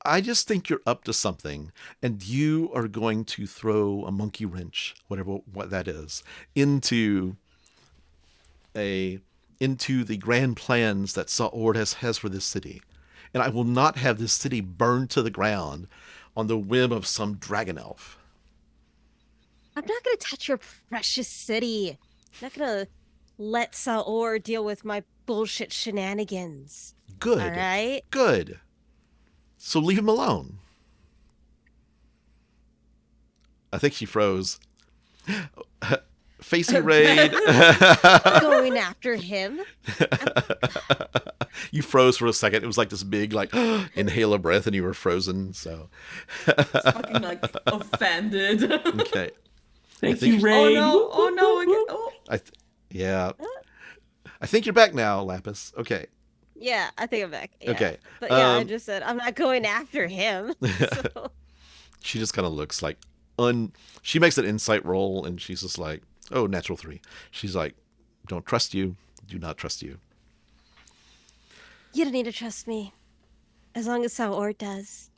I just think you're up to something, and you are going to throw a monkey wrench, what that is, into the grand plans that Saord has for this city. And I will not have this city burned to the ground on the whim of some dragon elf. I'm not going to touch your precious city. I'm not going to let Saor deal with my bullshit shenanigans. Good. All right? Good. So leave him alone. I think she froze. Facey raid. Going after him. You froze for a second. It was like this big, like, inhale a breath, and you were frozen. So, fucking like offended. Okay. Thank you, Ray. Oh no! Yeah. I think you're back now, Laphus. Okay. Yeah, I think I'm back. Yeah. Okay. But yeah, I just said I'm not going after him. So. She just kind of looks like she makes an insight roll, and she's just like, oh, natural 3. She's like, don't trust you. Do not trust you. You don't need to trust me. As long as Saor does.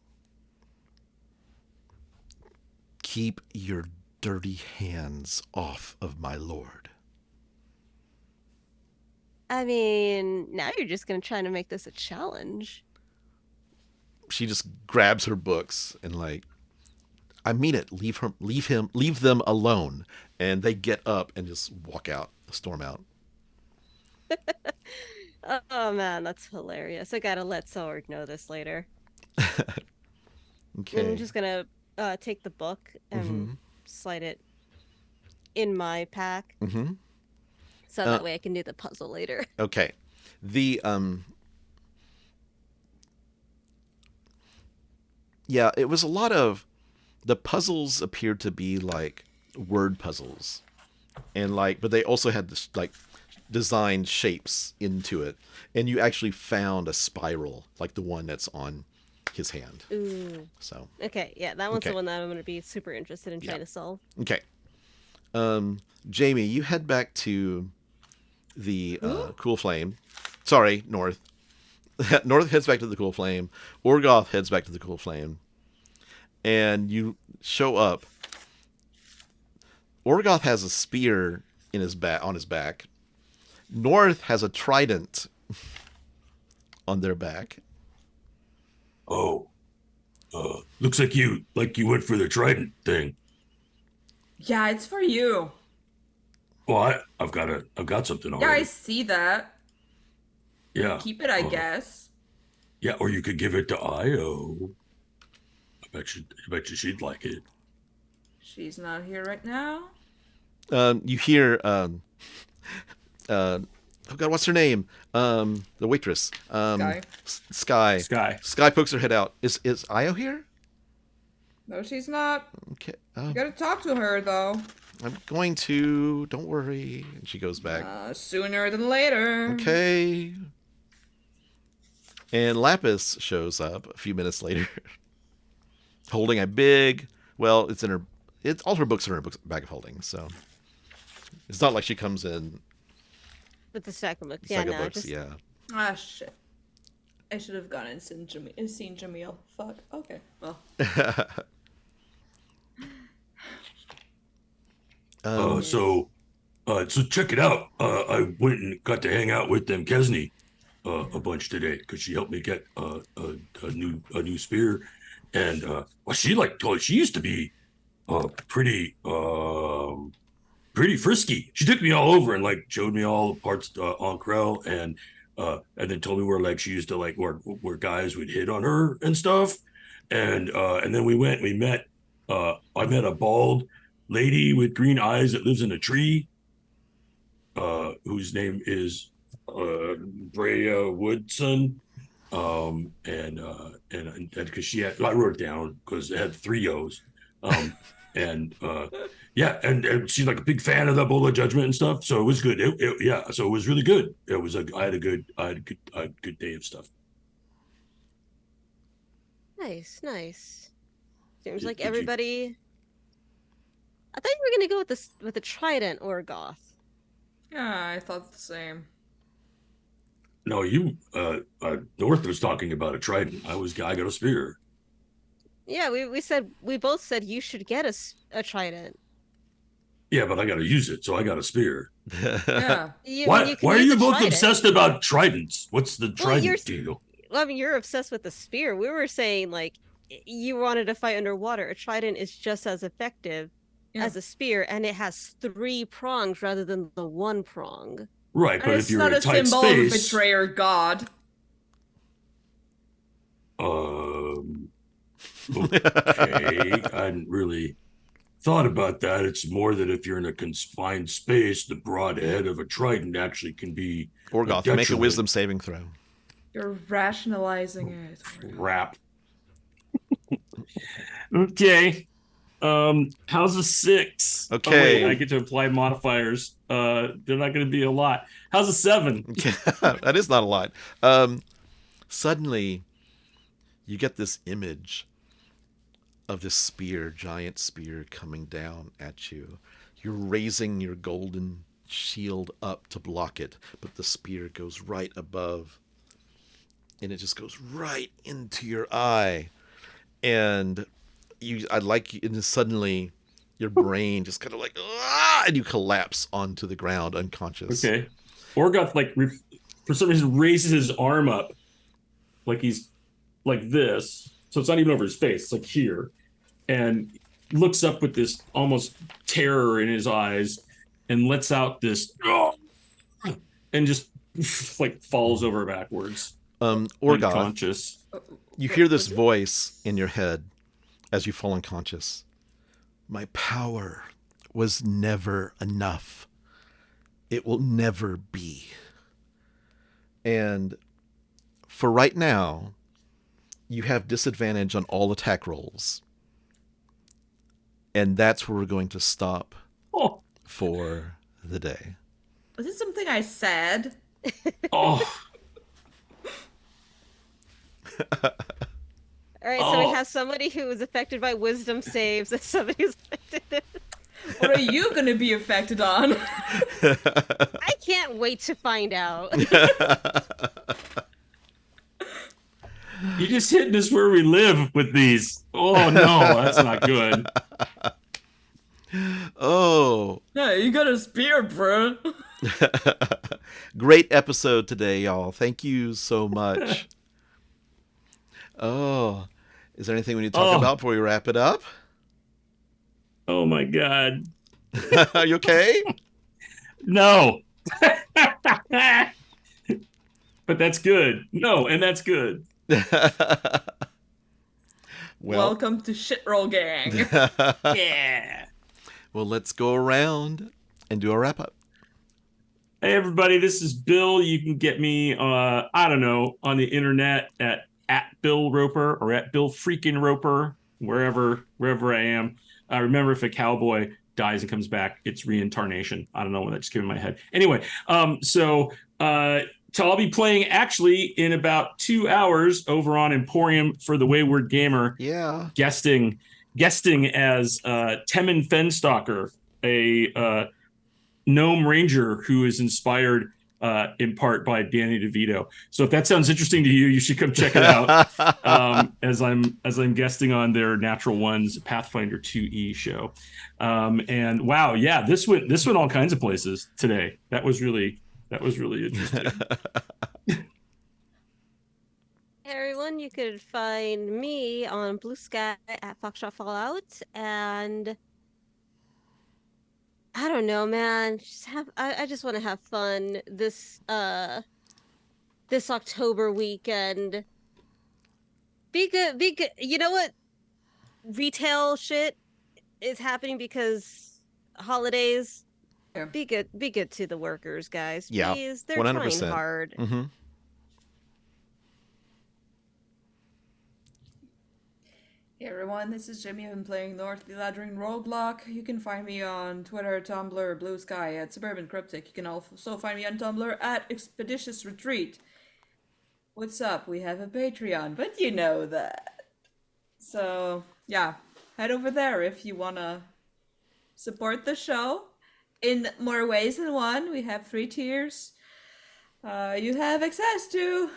Keep your dirty hands off of my lord. I mean, now you're just going to try to make this a challenge. She just grabs her books and, like, I mean it. Leave them alone. And they get up and just walk out, storm out. Oh man, that's hilarious. I gotta let Saor know this later. Okay. I'm just gonna take the book and slide it in my pack. Mm-hmm. So that way I can do the puzzle later. Okay. Yeah, it was a lot of, the puzzles appeared to be like word puzzles, and like, but they also had this like designed shapes into it, and you actually found a spiral like the one that's on his hand. Ooh. So okay, yeah, that one's the one that I'm gonna be super interested in trying to solve. Okay. Jaime, you head back to the Cool Flame. Sorry, North. North heads back to the Cool Flame. Orgoth heads back to the Cool Flame. And you show up. Orgoth has a spear in on his back. North has a trident on their back. Oh, looks like you went for the trident thing. Yeah, it's for you. Well, I've got something already. Yeah, I see that. Yeah. Keep it, I guess. Yeah, or you could give it to Io. I bet you she'd like it. She's not here right now. You hear oh god, what's her name? The waitress. Sky. Sky. Sky. Sky pokes her head out. Is Io here? No, she's not. Okay. You gotta talk to her, though. I'm going to. Don't worry. And she goes back. Sooner than later. Okay. And Laphus shows up a few minutes later, holding a big. Well, it's in her. It's all her books are in her bag of holding, so it's not like she comes in. With the stack of books. Stack Yeah, of no, books, just yeah. Ah, shit. I should have gone and seen Jamil. Fuck. Okay, well. So check it out. I went and got to hang out with them Kesney a bunch today because she helped me get a new spear, and well, she used to be pretty frisky. She took me all over and like showed me all the parts on Krell, and then told me where like she used to like where guys would hit on her and stuff, and then we met. I met a bald lady with green eyes that lives in a tree, whose name is Brea Woodson, and because she had, I wrote it down because it had 3 O's, and she's like a big fan of the Bola Judgment and stuff, so it was good. So it was really good. I had a good day of stuff. nice. Seems Did- like did you- everybody. I thought you were gonna go with the Trident Orgoth. Yeah, I thought the same. No, you North was talking about a trident. I got a spear. Yeah, we both said you should get a Trident. Yeah, but I got to use it, so I got a spear. Yeah. Why can are use you a both trident. obsessed about tridents? What's the Well, you're- trident deal? Well, I mean, you're obsessed with the spear. We were saying like you wanted to fight underwater. A Trident is just as effective Yeah. as a spear, and it has 3 prongs rather than the 1 prong. Right, And but it's if you're not in a a tight symbol of space, betrayer god. okay, I hadn't really thought about that. It's more that if you're in a confined space, the broad head of a trident actually can be Orgoth, make a detriment. wisdom saving throw. You're rationalizing it. Crap. Okay. How's a 6? Okay. Oh, wait, I get to apply modifiers. They're not going to be a lot. How's a 7? That is not a lot. Suddenly, you get this image of this giant spear coming down at you. You're raising your golden shield up to block it, but the spear goes right above, and it just goes right into your eye. And suddenly your brain just kind of like, and you collapse onto the ground unconscious. Okay. Orgoth, for some reason, raises his arm up like he's like this. So it's not even over his face. It's like here. And looks up with this almost terror in his eyes and lets out this and just like falls over backwards. Orgoth, Unconscious. you hear this voice in your head as you fall unconscious. My power was never enough. It will never be. And for right now, you have disadvantage on all attack rolls. And that's where we're going to stop Oh. for the day. Was it something I said? Oh. All right, so we Oh. have somebody who was affected by wisdom saves and somebody who's affected. What are you gonna be affected on? I can't wait to find out. You just hitting us where we live with these. Oh, no, that's not good. Oh, Yeah, you got a spear, bro. great episode today, y'all. Thank you so much. Oh, is there anything we need to talk Oh. about before we wrap it up? Oh, my God. Are you okay? No. But that's good. No, and that's good. Welcome to Shitroll Gang. Yeah. Well, let's go around and do a wrap up. Hey everybody, this is Bill. You can get me I don't know, on the internet at Bill Roper or at Bill freaking Roper, wherever I am. Remember, if a cowboy dies and comes back, it's reincarnation. I don't know what that just came in my head. Anyway, so I'll be playing actually in about 2 hours over on Emporium for the Wayward Gamer. Yeah. Guesting as Temmin Fenstalker, a gnome ranger who is inspired in part by Danny DeVito. So if that sounds interesting to you, you should come check it out. As I'm guesting on their Natural Ones Pathfinder 2E show. And wow, yeah, this went all kinds of places today. That was really interesting. Hey everyone, you could find me on Blue Sky at Foxtrot Fallout, and I don't know, man. I just want to have fun this October weekend. Be good. You know what? Retail shit is happening because holidays. Yeah. Be good to the workers, guys. Yeah, Please. They're 100%. trying hard. Mm-hmm. Hey everyone, this is Jaime. I've been playing North the Laddering Roadblock. You can find me on Twitter, Tumblr, Blue Sky at Suburban Cryptic. You can also find me on Tumblr at Expeditious Retreat. What's up? We have a Patreon, but you know that. So, yeah, head over there if you want to support the show in more ways than one. We have 3 tiers. You have access to,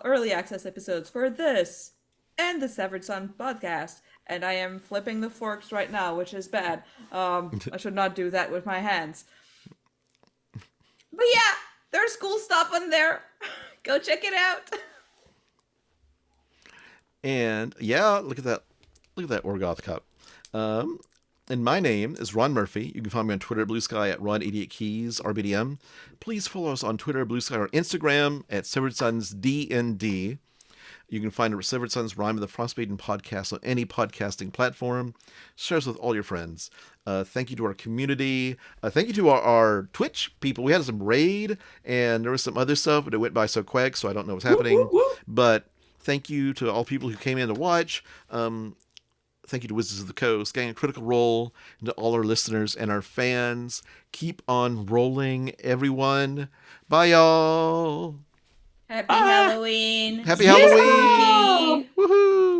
early access episodes for this and the Severed Son podcast. And I am flipping the forks right now, which is bad. I should not do that with my hands. But yeah, there's cool stuff on there. Go check it out. And yeah, look at that Orgoth cup. And my name is Ron Murphy. You can find me on Twitter, Blue Sky at Ron88Keys, RBDM. Please follow us on Twitter, Blue Sky, or Instagram at Severed Sons DND. You can find Severed Sons Rhyme of the Frostmaiden podcast on any podcasting platform. Share us with all your friends. Thank you to our community. Thank you to our Twitch people. We had some raid, and there was some other stuff, but it went by so quick, so I don't know what's happening. But thank you to all people who came in to watch. Thank you to Wizards of the Coast, Gang of Critical Role, and to all our listeners and our fans. Keep on rolling, everyone. Bye, y'all. Happy Halloween. Happy Halloween. Woohoo.